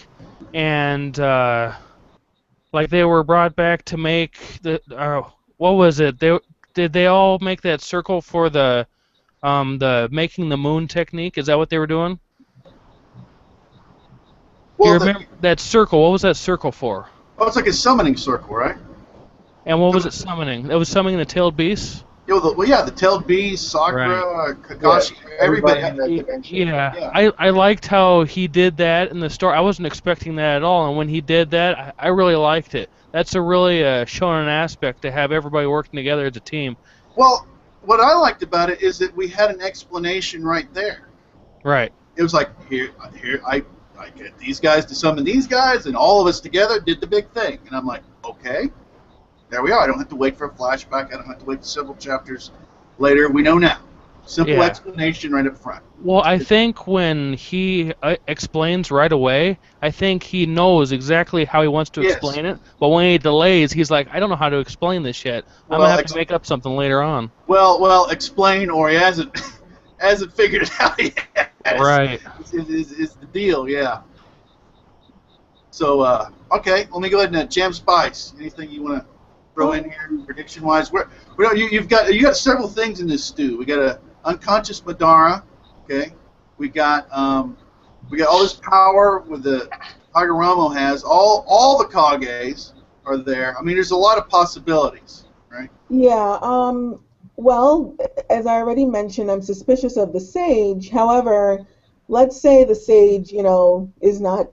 and like they were brought back to make the what was it? Did they all make that circle for the making the moon technique? Is that what they were doing? Do you Well, remember that circle? What was that circle for? it's like a summoning circle, right? And what was it summoning? It was summoning the tailed beast? Yeah, the tailed beast, Sakura, Kakashi, everybody. in that dimension. Yeah. I liked how he did that in the story. I wasn't expecting that at all, and when he did that, I really liked it. That's a really shonen aspect to have everybody working together as a team. Well, what I liked about it is that we had an explanation right there. Right. It was like, here, I get these guys to summon these guys, and all of us together did the big thing. And I'm like, okay, there we are. I don't have to wait for a flashback. I don't have to wait several chapters later. We know now. Simple explanation right up front. Well, I think when he explains right away, I think he knows exactly how he wants to explain it. But when he delays, he's like, I don't know how to explain this yet. I'm going to have to make up something later on. Well, explain, or he hasn't figured it out yet. Right. Is the deal, yeah. So, okay, let me go ahead and Jam Spice. Anything you want to throw in here, prediction-wise? You've got several things in this stew. We got a unconscious Madara, okay. We got all this power with the Hagoromo has. All the Kages are there. I mean, there's a lot of possibilities, right? Yeah. Well, as I already mentioned, I'm suspicious of the sage. However, let's say the sage, is not,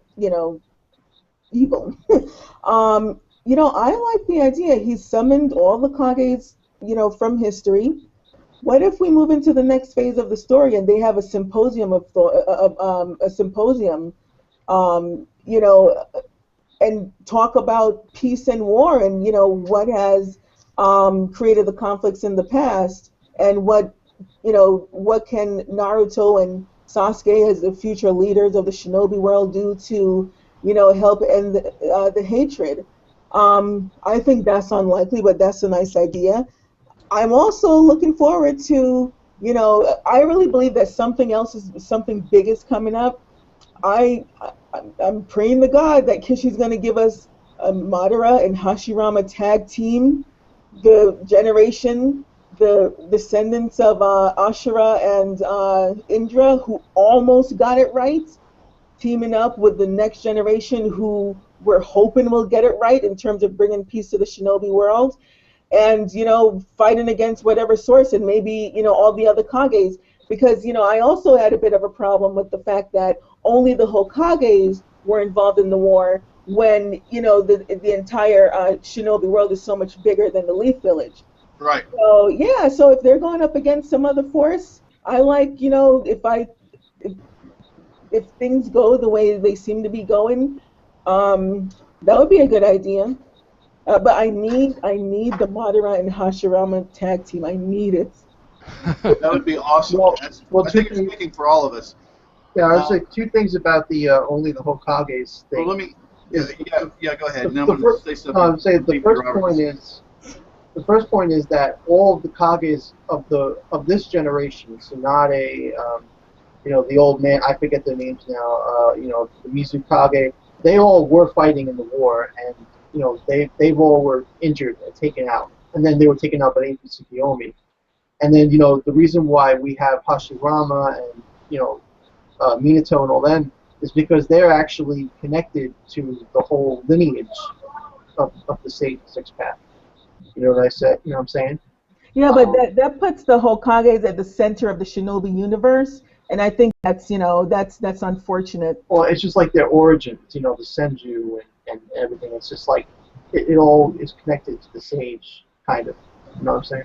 evil. I like the idea. He summoned all the Kages, from history. What if we move into the next phase of the story and they have a symposium and talk about peace and war and what has created the conflicts in the past and what can Naruto and Sasuke as the future leaders of the shinobi world do to help end the hatred. I think that's unlikely, but that's a nice idea. I'm also looking forward to, I really believe that something big is coming up. I'm praying to God that Kishi's going to give us a Madara and Hashirama tag team, the generation, the descendants of Ashura and Indra, who almost got it right, teaming up with the next generation who we're hoping will get it right in terms of bringing peace to the shinobi world. And, fighting against whatever source and maybe, all the other Kages. Because, I also had a bit of a problem with the fact that only the Hokages were involved in the war when, the entire shinobi world is so much bigger than the Leaf Village. Right. So, yeah, so if they're going up against some other force, I like, if things go the way they seem to be going, that would be a good idea. But I need the Madara and Hashirama tag team. I need it. That would be awesome. I think it's speaking for all of us. Yeah, I would say two things about the only the Hokages thing. Well, let me. Yeah, go ahead. The first point is that all of the Kages of this generation, so not the old man, I forget their names now. The Mizukage, they all were fighting in the war, and they all were injured and taken out, and then they were taken out by Ancient Tsukiyomi. And then the reason why we have Hashirama and Minato and all them, is because they're actually connected to the whole lineage of the Six Path. You know what I said? You know what I'm saying? Yeah, but that puts the Hokages at the center of the Shinobi universe, and I think that's that's unfortunate. Well, it's just like their origins, the Senju and everything. It's just like it all is connected to the sage, kind of. You know what I'm saying?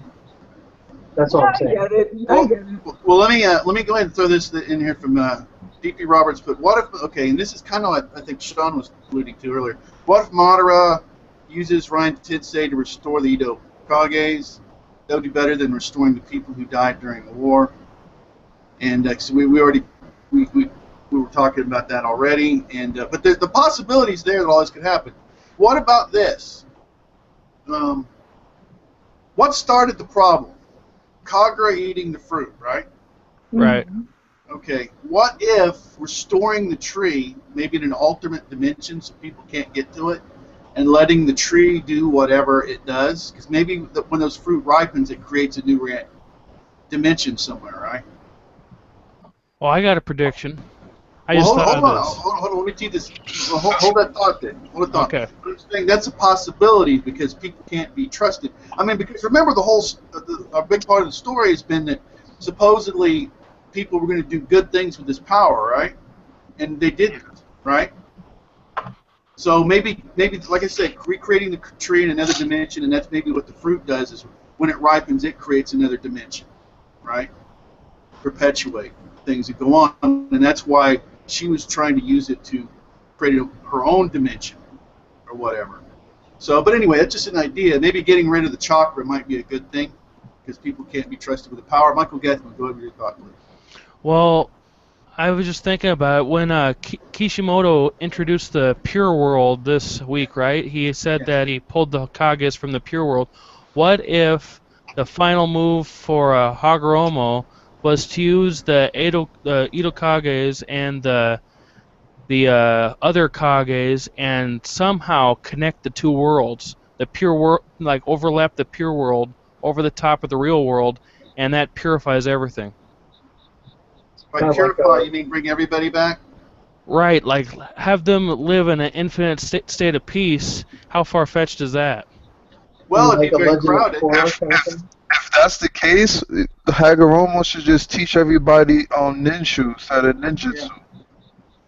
That's all I'm I saying. get it. I get it. Well, let me go ahead and throw this in here from DP Roberts. But what if, okay, and this is kind of what I think Sean was alluding to earlier. What if Madara uses Ryan Tensei to restore the Edo Kages? That would be better than restoring the people who died during the war. And so we were talking about that already. And but there's the possibilities there that all this could happen. What about this? What started the problem? Kagura eating the fruit, right? Right. Okay. What if restoring the tree, maybe in an alternate dimension so people can't get to it, and letting the tree do whatever it does? Because maybe when those fruit ripens, it creates a new dimension somewhere, right? Well, I got a prediction. I Well, just hold thought on. of this. Hold on. Let me tee this. Well, hold that thought then. Hold that thought. Okay. I'm saying that's a possibility because people can't be trusted. I mean, because remember a big part of the story has been that supposedly people were going to do good things with this power, right? And they didn't, right? So maybe like I said, recreating the tree in another dimension, and that's maybe what the fruit does is when it ripens, it creates another dimension, right? Perpetuate things that go on, and that's why she was trying to use it to create her own dimension or whatever. So, but anyway, that's just an idea. Maybe getting rid of the chakra might be a good thing because people can't be trusted with the power. Michael Gethman, go ahead with your thought, please. Well, I was just thinking about it when Kishimoto introduced the Pure World this week, right? He said that he pulled the Hokages from the Pure World. What if the final move for Hagoromo was to use the Edo Kages and the other Kages and somehow connect the two worlds, the pure world, like overlap the pure world over the top of the real world, and that purifies everything. By Kind of purify, like, you mean bring everybody back? Right, like have them live in an infinite state of peace. How far-fetched is that? Well, it'd like be a very Legend of crowded. Korra kind of thing. If that's the case, Hagoromo should just teach everybody ninjutsu, how to ninjutsu.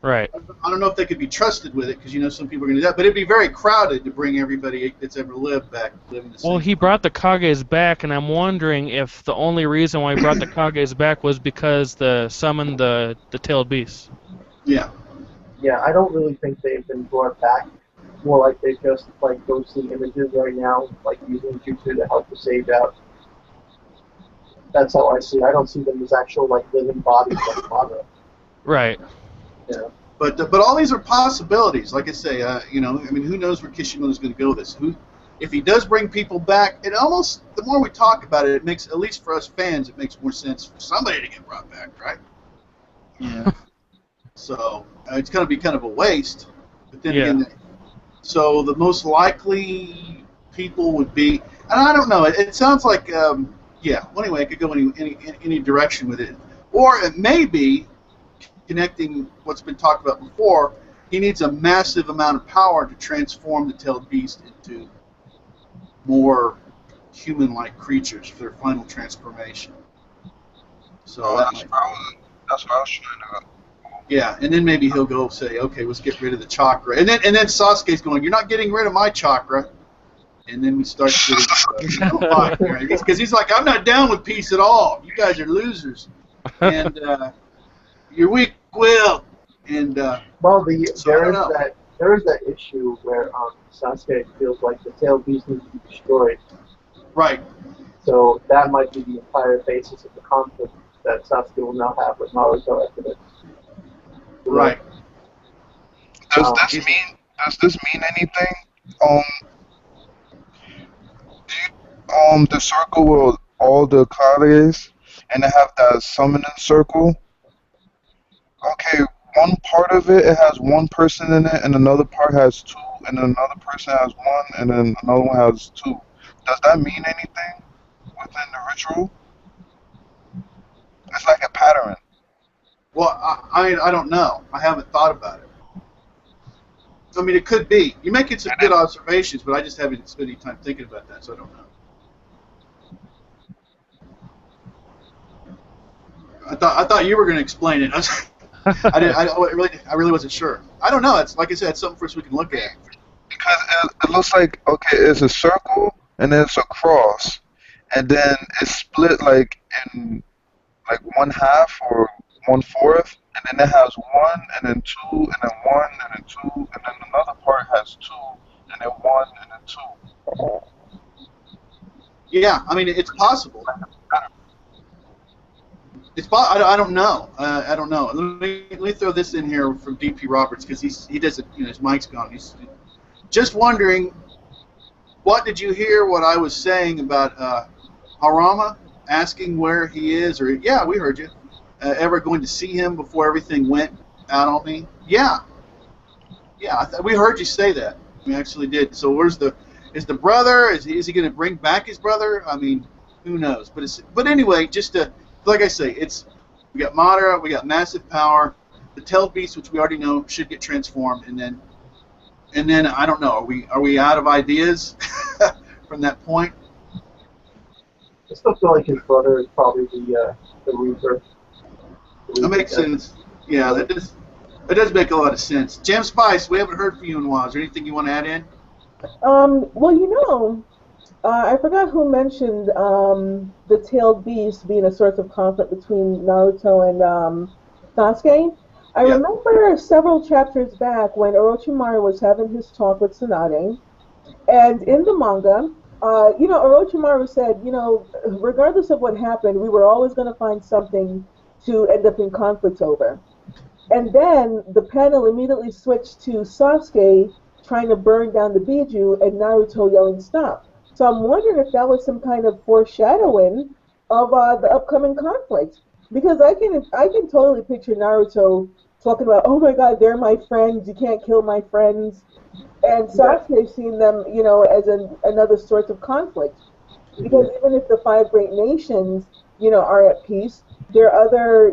Right. I don't know if they could be trusted with it because some people are going to do that, but it'd be very crowded to bring everybody that's ever lived back living the same. Well, he brought the Kages back, and I'm wondering if the only reason why he brought the Kages back was because summoned the tailed beasts. Yeah. Yeah, I don't really think they've been brought back. It's more like they just like go see images right now, like using jutsu to help the sage out. That's how I see it. I don't see them as actual like living bodies like Madara. Right. Yeah. But all these are possibilities. Like I say, I mean, who knows where Kishimoto's going to go with this? If he does bring people back, it almost, the more we talk about it, it makes, at least for us fans, it makes more sense for somebody to get brought back, right? Yeah. So it's going to be kind of a waste. But then Yeah. again, so the most likely people would be, and I don't know. It sounds like, yeah. Well, anyway, it could go any direction with it, or it may be connecting what's been talked about before. He needs a massive amount of power to transform the tailed beast into more human-like creatures for their final transformation. So that's what I was trying to. yeah, and then maybe he'll go say, okay, let's get rid of the chakra, and then Sasuke's going, you're not getting rid of my chakra, and then we start getting because he's like, I'm not down with peace at all. You guys are losers, and you're weak-willed, and Well, so I don't know. there is that issue where Sasuke feels like the tailed beast needs to be destroyed. Right. So that might be the entire basis of the conflict that Sasuke will now have with Naruto after this. Right. Does this mean anything? The circle with all the Kages, and they have that summoning circle. Okay, one part of it has one person in it, and another part has two, and then another person has one, and then another one has two. Does that mean anything within the ritual? It's like a pattern. Well, I don't know. I haven't thought about it. I mean, it could be. You're making some good observations, but I just haven't spent any time thinking about that, so I don't know. I thought you were going to explain it. I really wasn't sure. I don't know. It's like I said, it's something for us we can look at. Because it looks like, okay, it's a circle and then it's a cross, and then it's split like in like one half or 1/4, and then it has one and then two and then one and then two, and then another part has two and then one and then two. Yeah, I mean, it's possible. I don't know. I don't know. Let me throw this in here from DP Roberts because he doesn't. You know, his mic's gone. He's just wondering, what did you hear? What I was saying about Harama asking where he is, or yeah, we heard you. Ever going to see him before everything went out on me? Yeah, yeah. We heard you say that. We actually did. So is the brother? Is he going to bring back his brother? I mean, who knows? But anyway, just to. Like I say, we got Madara, we got massive power. The Tailed Beast, which we already know, should get transformed, and then I don't know. Are we out of ideas from that point? I still feel like his brother is probably the Reaper. That makes sense. Yeah, that does make a lot of sense. Jam Spice, we haven't heard from you in a while. Is there anything you want to add in? Well, I forgot who mentioned the tailed beast being a source of conflict between Naruto and Sasuke. I remember several chapters back when Orochimaru was having his talk with Tsunade, and in the manga, Orochimaru said, regardless of what happened, we were always going to find something to end up in conflict over. And then the panel immediately switched to Sasuke trying to burn down the Biju and Naruto yelling stop. So I'm wondering if that was some kind of foreshadowing of the upcoming conflict, because I can totally picture Naruto talking about, oh my God, they're my friends, you can't kill my friends, and Sasuke seeing them, as another source of conflict, because even if the five great nations, are at peace, there are other,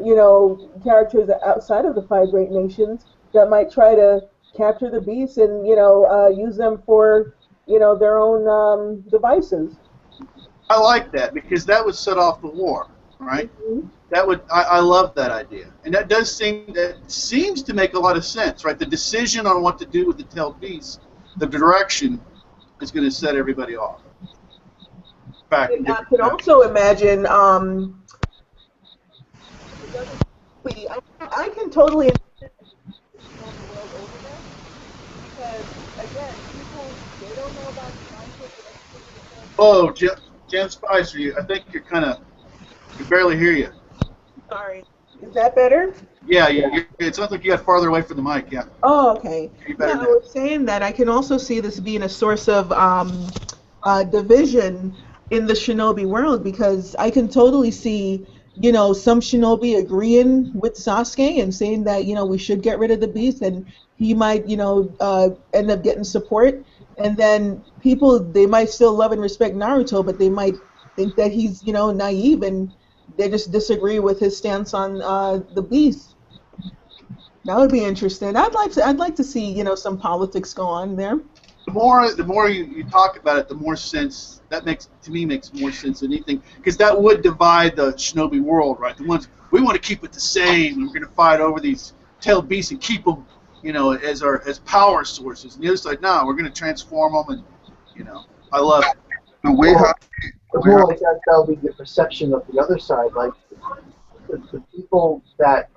characters outside of the five great nations that might try to capture the beast and use them for their own devices. I like that because that would set off the war, right? Mm-hmm. I love that idea, and that seems to make a lot of sense, right? The decision on what to do with the tailed beast, the direction, is going to set everybody off. In fact, I could also imagine. I can totally imagine the world over there, because again, people they don't know about conflict. Oh, Jan Spicer, I think you barely hear you. Sorry, is that better? Yeah, it sounds like you got farther away from the mic. Yeah. Oh, okay. Yeah, I was saying that I can also see this being a source of division in the shinobi world, because I can totally see, some shinobi agreeing with Sasuke and saying that, we should get rid of the beast, and he might, end up getting support. And then people, they might still love and respect Naruto, but they might think that he's, naive, and they just disagree with his stance on the beast. That would be interesting. I'd like to see, some politics go on there. The more you talk about it, the more sense that makes more sense than anything, because that would divide the shinobi world, right? The ones we want to keep it the same, and we're going to fight over these tailed beasts and keep them, as power sources. And the other side, no, we're going to transform them, and I love it. The way how more like that'll be the perception of the other side, like the people that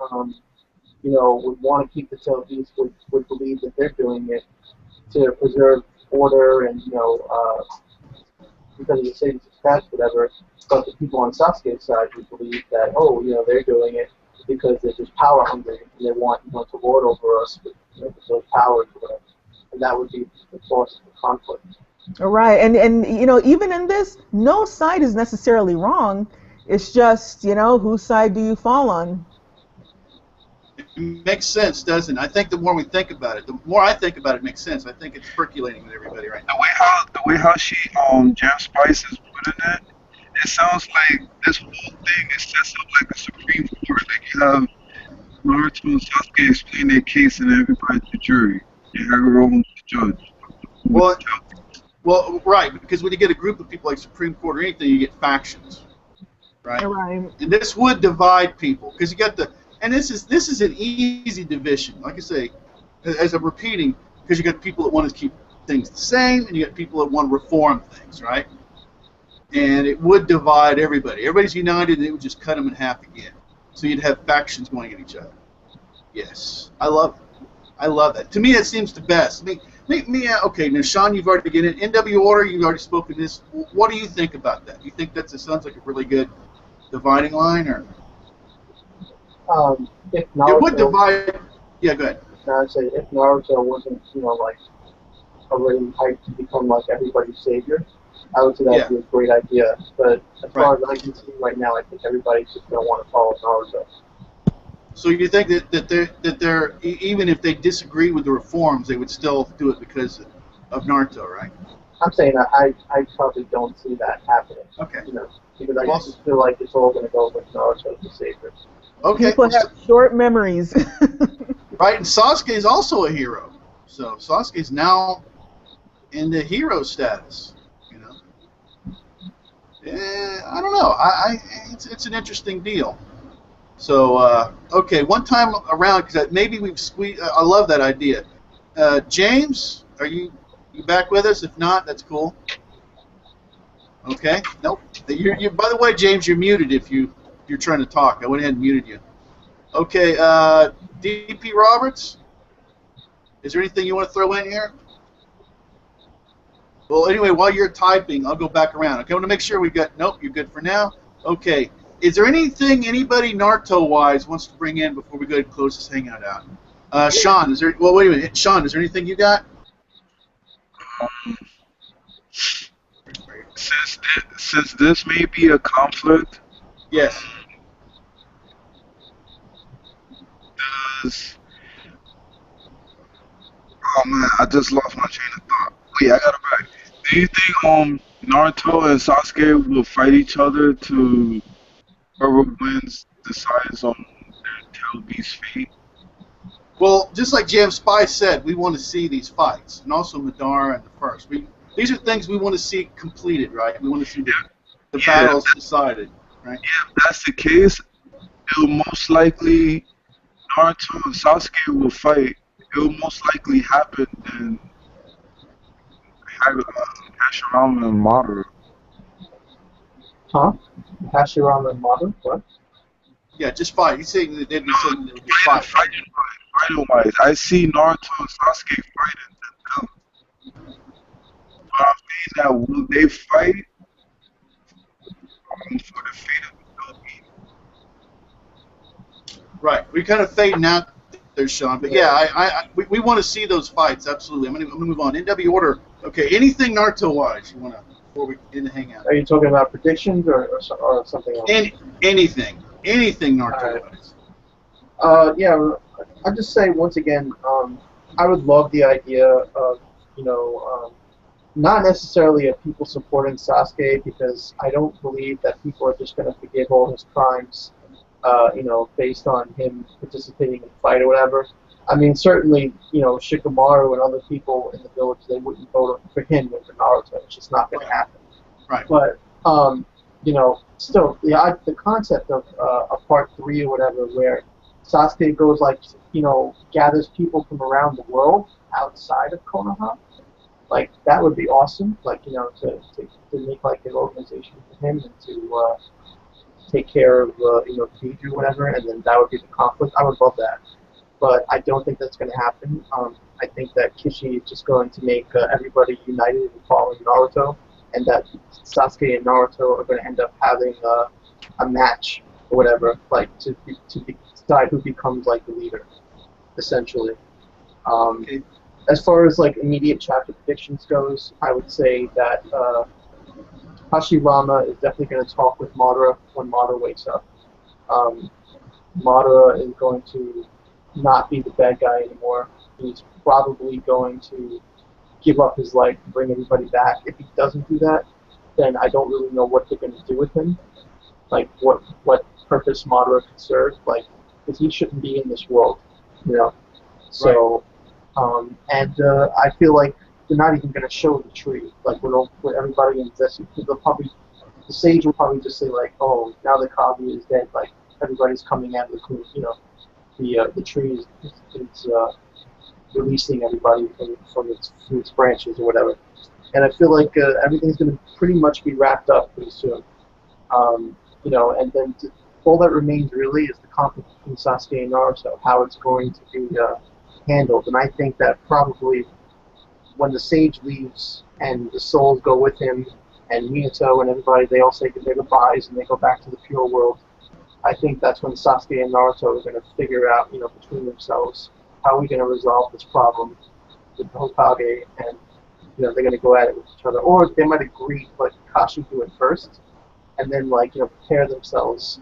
would want to keep the tailed beast would believe that they're doing it to preserve order and because of the city's success, whatever. But the people on Sasuke's side would believe that they're doing it because they're just power hungry and they want to lord over us with those powers, whatever. And that would be the source of the conflict. All right, and even in this, no side is necessarily wrong. It's just whose side do you fall on? It makes sense, doesn't it? I think the more we think about it, the more I think about it, makes sense. I think it's percolating with everybody right now. The way how she Jam Spice is putting it, it sounds like this whole thing is set up like a Supreme Court. Like you have Naruto and Sasuke explain their case and everybody's the jury. And everyone's the judge. Well, right, because when you get a group of people like Supreme Court or anything, you get factions, right? Right. And this would divide people because you got and this is an easy division. Like I say, as I'm repeating, because you got people that want to keep things the same, and you got people that want to reform things, right? And it would divide everybody. Everybody's united, and it would just cut them in half again. So you'd have factions going at each other. Yes, I love it. I love that. To me, that seems the best. Okay, now Sean, you've already been in NW Order. You've already spoken this. What do you think about that? You think that sounds like a really good dividing line, or If it would Naruto, divide? Yeah, go ahead. I'd say if Naruto wasn't, like already hyped to become like everybody's savior, I would say that'd be a great idea. But as far as I can see right now, I think everybody's just gonna want to follow Naruto. So you think that they're even if they disagree with the reforms, they would still do it because of Naruto, right? I'm saying I probably don't see that happening. Okay. Because I just feel like it's all gonna go with Naruto as the savior. Okay. People have short memories. Right, and Sasuke is also a hero. So Sasuke's now in the hero status. I don't know. It's an interesting deal. So okay, one time around, because maybe we've squeezed. I love that idea. James, are you back with us? If not, that's cool. Okay. Nope. You. By the way, James, you're muted if you're trying to talk. I went ahead and muted you. Okay. DP Roberts, is there anything you want to throw in here? Well, anyway, while you're typing, I'll go back around. Okay, I want to make sure we've got. Nope, you're good for now. Okay. Is there anything anybody Naruto-wise wants to bring in before we go ahead and close this hangout out? Sean, is there? Well, wait a minute. Sean, is there anything you got? Since this may be a conflict, Yes. does oh man, I just lost my train of thought. Wait, I got it back. Do you think Naruto and Sasuke will fight each other to whoever wins decides on their tail beast's fate? Well, just like Jam Spy said, we want to see these fights, and also Madara and the First. These are things we want to see completed, right? We want to see the battles decided, right? Yeah, if that's the case, it'll most likely Naruto and Sasuke will fight. It will most likely happen in Hashirama and Madara. Huh? Hashirama and Madara? What? Yeah, just fight. He's saying that they'd be saying that it would be fight. Fighting-wise, I see Naruto and Sasuke fighting them. But I'm saying that will they fight for the fate of the Philippines? Right. We kind of fading out there, Sean. But yeah, we want to see those fights. Absolutely. I'm gonna move on. NW Order. Okay. Anything Naruto-wise you want to before we end the hangout? Are you talking about predictions or something else? Anything Naruto-wise. Yeah. I'll just say once again, I would love the idea of not necessarily of people supporting Sasuke, because I don't believe that people are just going to forgive all his crimes, based on him participating in the fight or whatever. I mean, certainly, Shikamaru and other people in the village, they wouldn't vote for him over Naruto. It's just not going to happen. Right. But, still, the concept of a part 3 or whatever, where Sasuke goes, gathers people from around the world outside of Konoha, that would be awesome. To make an organization for him and to take care of Fiji or whatever, and then that would be the conflict. I would love that, but I don't think that's going to happen. I think that Kishi is just going to make everybody united in following Naruto, and that Sasuke and Naruto are going to end up having a match or whatever, to decide who becomes the leader, essentially. Okay. As far as immediate chapter predictions goes, I would say that Hashirama is definitely going to talk with Madara when Madara wakes up. Madara is going to not be the bad guy anymore. He's probably going to give up his life to bring everybody back. If he doesn't do that, then I don't really know what they're going to do with him. What purpose Madara could serve. because he shouldn't be in this world, you know. So, I feel like they're not even going to show the tree, like with everybody in this. They'll probably, the sage will probably just say like, oh, now the Kaguya is dead, like everybody's coming out of the tree is releasing everybody from its branches or whatever. And I feel like everything's going to pretty much be wrapped up pretty soon. And then all that remains really is the conflict between Sasuke and Naruto, how it's going to be handled. And I think that probably when the sage leaves and the souls go with him, and Minato and everybody, they all say their goodbyes and they go back to the pure world. I think that's when Sasuke and Naruto are going to figure out, between themselves, how are we going to resolve this problem with the Hokage, and they're going to go at it with each other, or they might agree to let Kakashi do it first, and then prepare themselves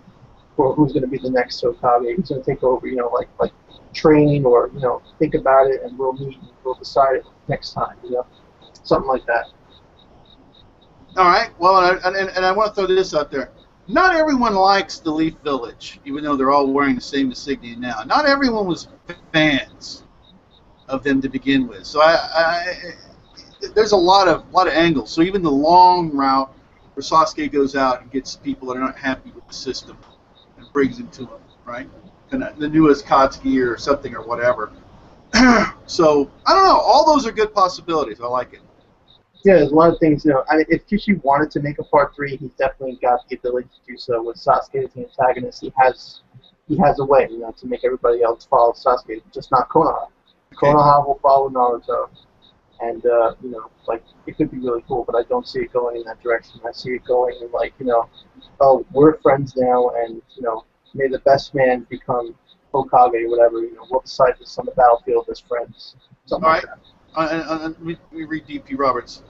for who's going to be the next Hokage, who's going to take over, like train or think about it, and we'll meet and we'll decide it next time, something like that. All right. Well, and I want to throw this out there. Not everyone likes the Leaf Village, even though they're all wearing the same insignia now. Not everyone was fans of them to begin with. So there's a lot of angles. So even the long route where Sasuke goes out and gets people that are not happy with the system and brings them to him, right? And the newest Katsuki or something or whatever. So I don't know. All those are good possibilities. I like it. Yeah, there's a lot of things. If Kishi wanted to make a part 3, he's definitely got the ability to do so. With Sasuke as the antagonist, he has a way, to make everybody else follow Sasuke, just not Konoha. Okay. Konoha will follow Naruto, and it could be really cool, but I don't see it going in that direction. I see it going in oh, we're friends now, and may the best man become Hokage or whatever. We'll decide this on the battlefield as friends, something like that. Let me read D.P. Roberts.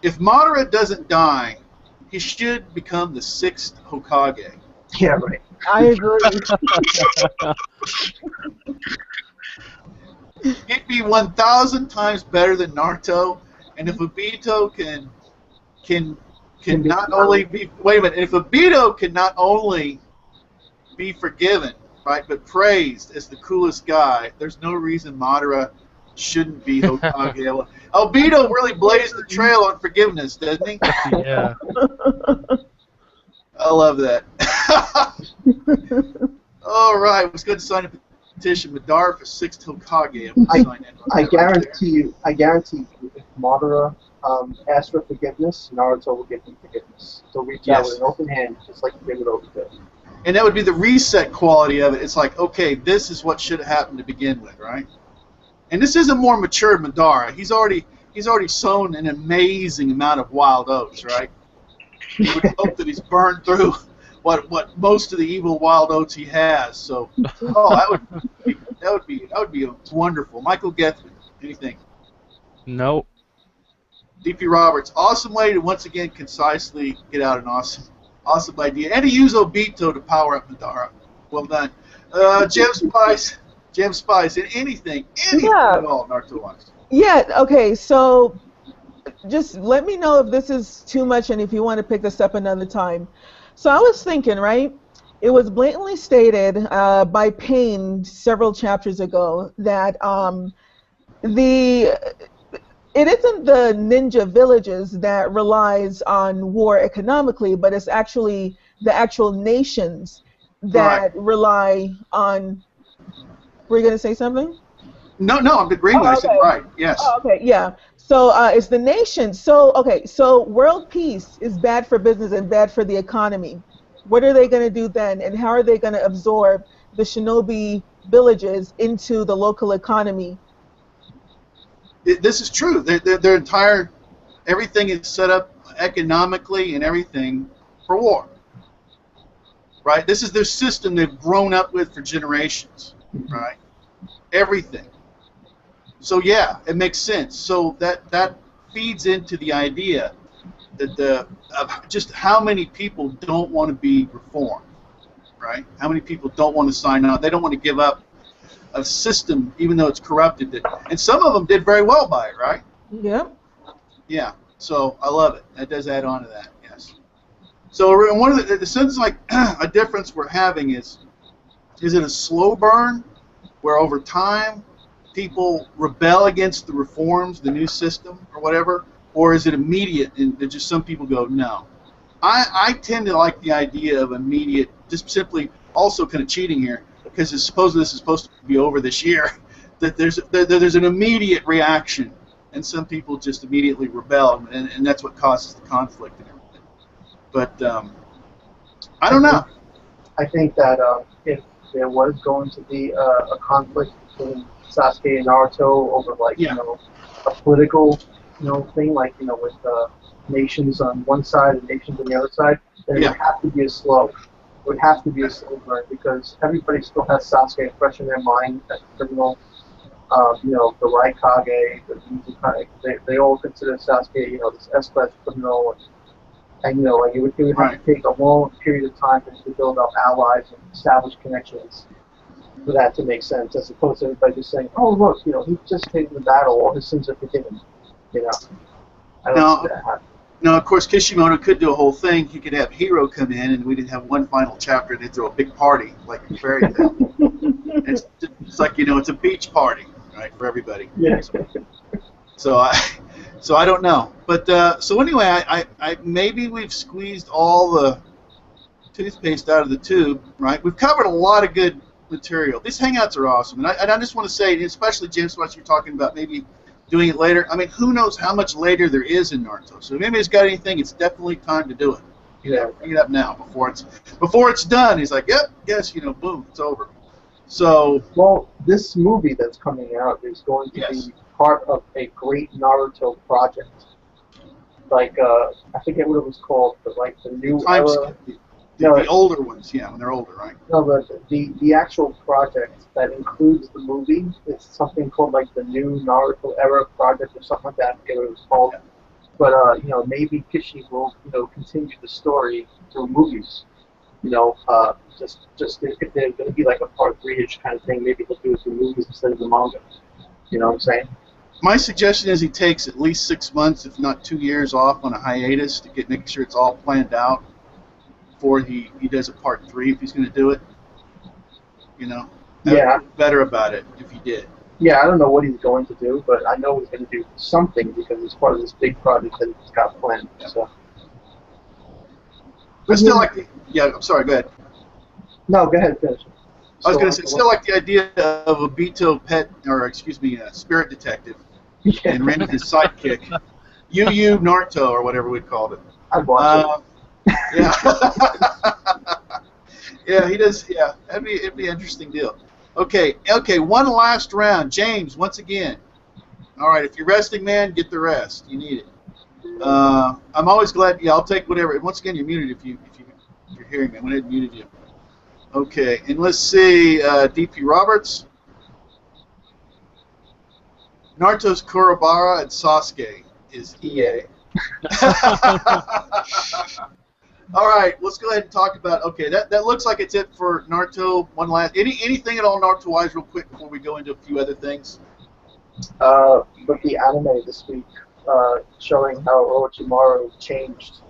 If Madara doesn't die, he should become the 6th Hokage. Yeah, right. I agree. He'd be 1,000 times better than Naruto, and if Obito can not only be if Obito can not only be forgiven, right, but praised as the coolest guy, there's no reason Madara shouldn't be Hokage. Obito really blazed the trail on forgiveness, doesn't he? Yeah. I love that. All right, let's go to sign a petition. Madara for 6th Hokage. I guarantee you, if Madara asks for forgiveness, Naruto will give him forgiveness. He'll reach out with an open hand, just like he did with Obito. And that would be the reset quality of it. It's like, okay, this is what should have happened to begin with, right? And this is a more mature Madara. He's already sown an amazing amount of wild oats, right? You would hope that he's burned through what most of the evil wild oats he has. So, that would be wonderful. Michael Gethman, anything? Nope. D.P. Roberts, awesome way to once again concisely get out an awesome idea, and to use Obito to power up Madara. Well done. Gem Spice, anything at all, Naruto wants. Yeah, okay, so just let me know if this is too much and if you want to pick this up another time. So I was thinking, right, it was blatantly stated by Payne several chapters ago that it isn't the ninja villages that relies on war economically, but it's actually the actual nations that rely on... Were you going to say something? No, I'm agreeing with you. I said right, yes. Oh, okay, yeah. So it's the nation. So world peace is bad for business and bad for the economy. What are they going to do then? And how are they going to absorb the shinobi villages into the local economy? This is true. Their entire... Everything is set up economically and everything for war. Right? This is their system they've grown up with for generations. Right? Everything. So yeah, it makes sense. So that feeds into the idea that just how many people don't want to be reformed, right? How many people don't want to sign on? They don't want to give up a system, even though it's corrupted. And some of them did very well by it, right? Yeah. Yeah. So I love it. That does add on to that. Yes. So one of the sense like a difference we're having is Is it a slow burn where over time people rebel against the reforms, the new system, or whatever? Or is it immediate and just some people go, no? I tend to like the idea of immediate, just simply also kind of cheating here, because supposedly this is supposed to be over this year, that there's an immediate reaction, and some people just immediately rebel, and that's what causes the conflict and everything. But I don't know. I think that if there was going to be a conflict between Sasuke and Naruto over a political thing with nations on one side and nations on the other side, then it would have to be a slow burn because everybody still has Sasuke fresh in their mind as a criminal. The Raikage, the Mizukage, they all consider Sasuke this S-class criminal. And it would have to take a long period of time to build up allies and establish connections for that to make sense, as opposed to everybody just saying, "Oh, look, he just taken the battle; all his sins are forgiven." I don't see that happen. Now, of course, Kishimoto could do a whole thing. He could have Hiro come in, and we didn't have one final chapter, and they'd throw a big party like a fairy tale. It's like it's a beach party, right, for everybody. Yeah. So I don't know, but so anyway, I maybe we've squeezed all the toothpaste out of the tube, right? We've covered a lot of good material. These hangouts are awesome, and I just want to say, especially James, what you're talking about, maybe doing it later. I mean, who knows how much later there is in Naruto? So if anybody's got anything, it's definitely time to do it. Bring it up now before it's done. He's like, yep, yes, boom, it's over. So well, this movie that's coming out is going to be part of a great Naruto project. Like I forget what it was called, but like the new era. The older ones, when they're older, right? No, but the actual project that includes the movie is something called like the new Naruto era project or something like that. I forget what it was called. But maybe Kishi will continue the story through movies. Just if they're going to be like a part 3-ish kind of thing, maybe they'll do it through movies instead of the manga. You know what I'm saying? My suggestion is he takes at least 6 months, if not 2 years, off on a hiatus to make sure it's all planned out before he does a part 3 if he's going to do it. I'd feel better about it if he did. Yeah, I don't know what he's going to do, but I know he's going to do something because it's part of this big project that he's got planned. Yeah. So. I still like the... Yeah, I'm sorry, go ahead. No, go ahead, finish. I was going to say, still like the idea of a Obito pet, or excuse me, a spirit detective, and Randy his sidekick, Yu Naruto, or whatever we called it. I'd watch it. Yeah. Yeah, he does. Yeah, it'd be an interesting deal. Okay, one last round. James, once again. All right, if you're resting, man, get the rest. You need it. I'm always glad. Yeah, I'll take whatever. Once again, you're muted if you're hearing me. I went ahead and muted you. Okay, and let's see. DP Roberts. Naruto's Kurobara and Sasuke is EA. All right, let's go ahead and talk about. Okay, that looks like it's it for Naruto. One last anything at all Naruto-wise, real quick before we go into a few other things. But the anime this week showing how Orochimaru changed.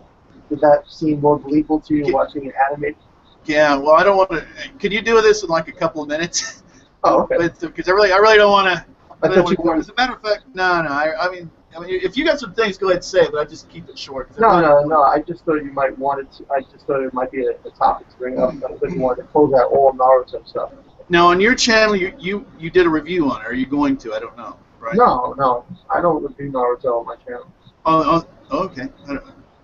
Did that seem more believable to you watching an anime? Yeah, well, I don't want to. Could you do this in like a couple of minutes? Oh, okay. Because I really don't want to. I thought you wanted. As a matter of fact, no. I mean, if you got some things, go ahead and say it, but I just keep it short. No. I just thought you might want it. I just thought it might be a topic to bring up. I thought you wanted to close out all Naruto stuff. Now, on your channel, you did a review on it. Are you going to? I don't know. Right? No. I don't review Naruto on my channel. Oh, okay.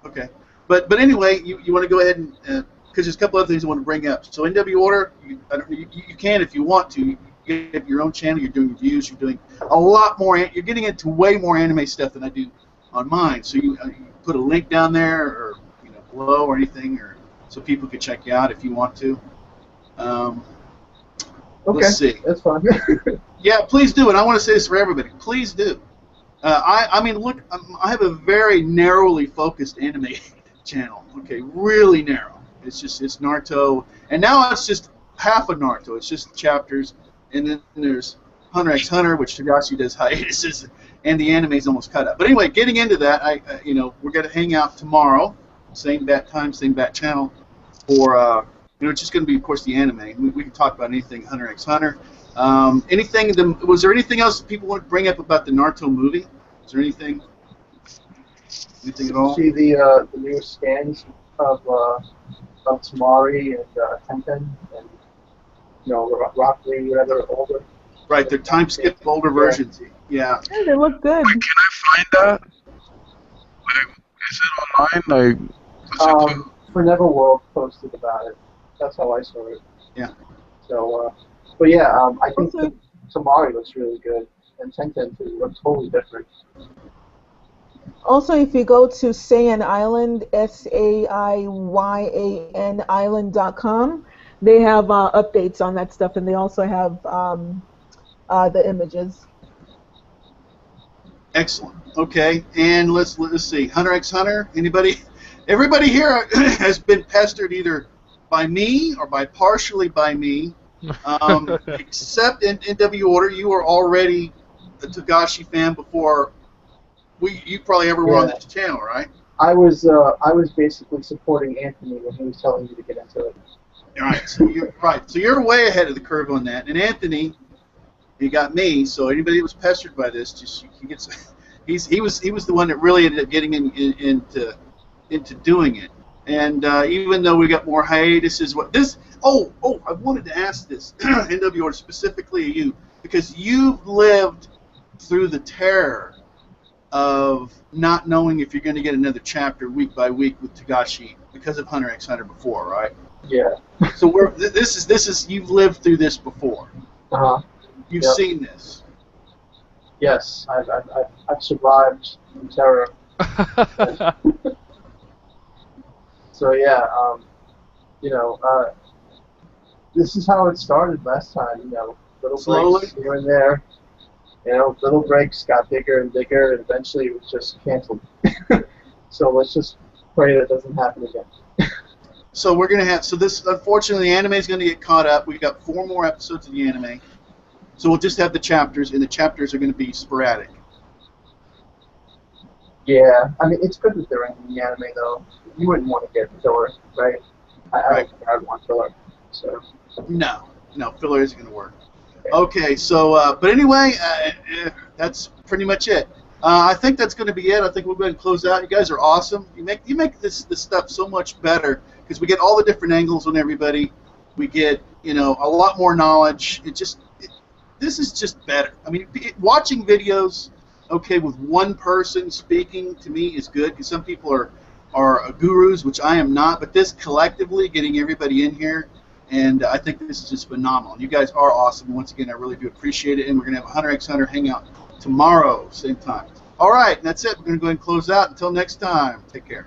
Okay. But anyway, you want to go ahead and because there's a couple other things I want to bring up. So NW Order, you can if you want to. You have your own channel. You're doing reviews. You're doing a lot more. You're getting into way more anime stuff than I do on mine. So you put a link down there, or below, or anything, or so people can check you out if you want to. Okay, let's see. That's fine. Yeah, please do. And I want to say this for everybody. Please do. I mean, look, I have a very narrowly focused anime channel. Okay, really narrow. It's Naruto, and now it's just half of Naruto. It's just chapters, and then there's Hunter x Hunter, which Togashi does hiatuses, and the anime's almost cut up. But anyway, getting into that, we're going to hang out tomorrow, same bat time, same bat channel, for it's just going to be, of course, the anime. We can talk about anything Hunter x Hunter. Anything? Was there anything else that people want to bring up about the Naruto movie? Is there anything at all? See the new scans of Tamari and Tenten and Rock Lee, whatever, older. Right, they're time skip older versions. Yeah. Yeah, they look good. Can I find that? Like, is it online? Like, what's it For Neverworld posted about it. That's how I saw it. Yeah. So, but yeah, I think Also- Tamari looks really good, and Tenten too looks totally different. Also, if you go to Saiyan Island, SAIYAN Island.com, they have updates on that stuff, and they also have the images. Excellent. Okay, and let's see. Hunter x Hunter. Anybody? Everybody here has been pestered either by me or partially by me. Except in NW Order, you were already a Togashi fan before you probably ever were on this channel, right? I was basically supporting Anthony when he was telling me to get into it. Right. So you're way ahead of the curve on that. And Anthony, he got me. So anybody that was pestered by this, just he gets. He was the one that really ended up getting into doing it. And even though we got more hiatuses, I wanted to ask this, NW Order, specifically you, because you've lived through the terror of not knowing if you're going to get another chapter week by week with Togashi because of Hunter x Hunter before, right? Yeah. So this is you've lived through this before. You've seen this. Yes, I've survived the terror. So yeah, this is how it started last time. Little Slowly. breaks here and there. Little breaks got bigger and bigger, and eventually it was just canceled. So let's just pray that doesn't happen again. So we're gonna have this. Unfortunately, the anime is gonna get caught up. We've got 4 more episodes of the anime, so we'll just have the chapters, and the chapters are gonna be sporadic. Yeah, I mean it's good that they're ending the anime though. You wouldn't want to get filler, right? I don't think I'd want filler. So. No, filler isn't gonna work. Okay, so but anyway, that's pretty much it. I think that's going to be it. I think we're going to close out. You guys are awesome. You make this stuff so much better because we get all the different angles on everybody. We get a lot more knowledge. This is just better. I mean, watching videos, with one person speaking to me is good because some people are gurus, which I am not. But this collectively, getting everybody in here. And I think this is just phenomenal. You guys are awesome. Once again, I really do appreciate it. And we're going to have a Hunter x Hunter hangout tomorrow, same time. All right, that's it. We're going to go ahead and close out. Until next time, take care.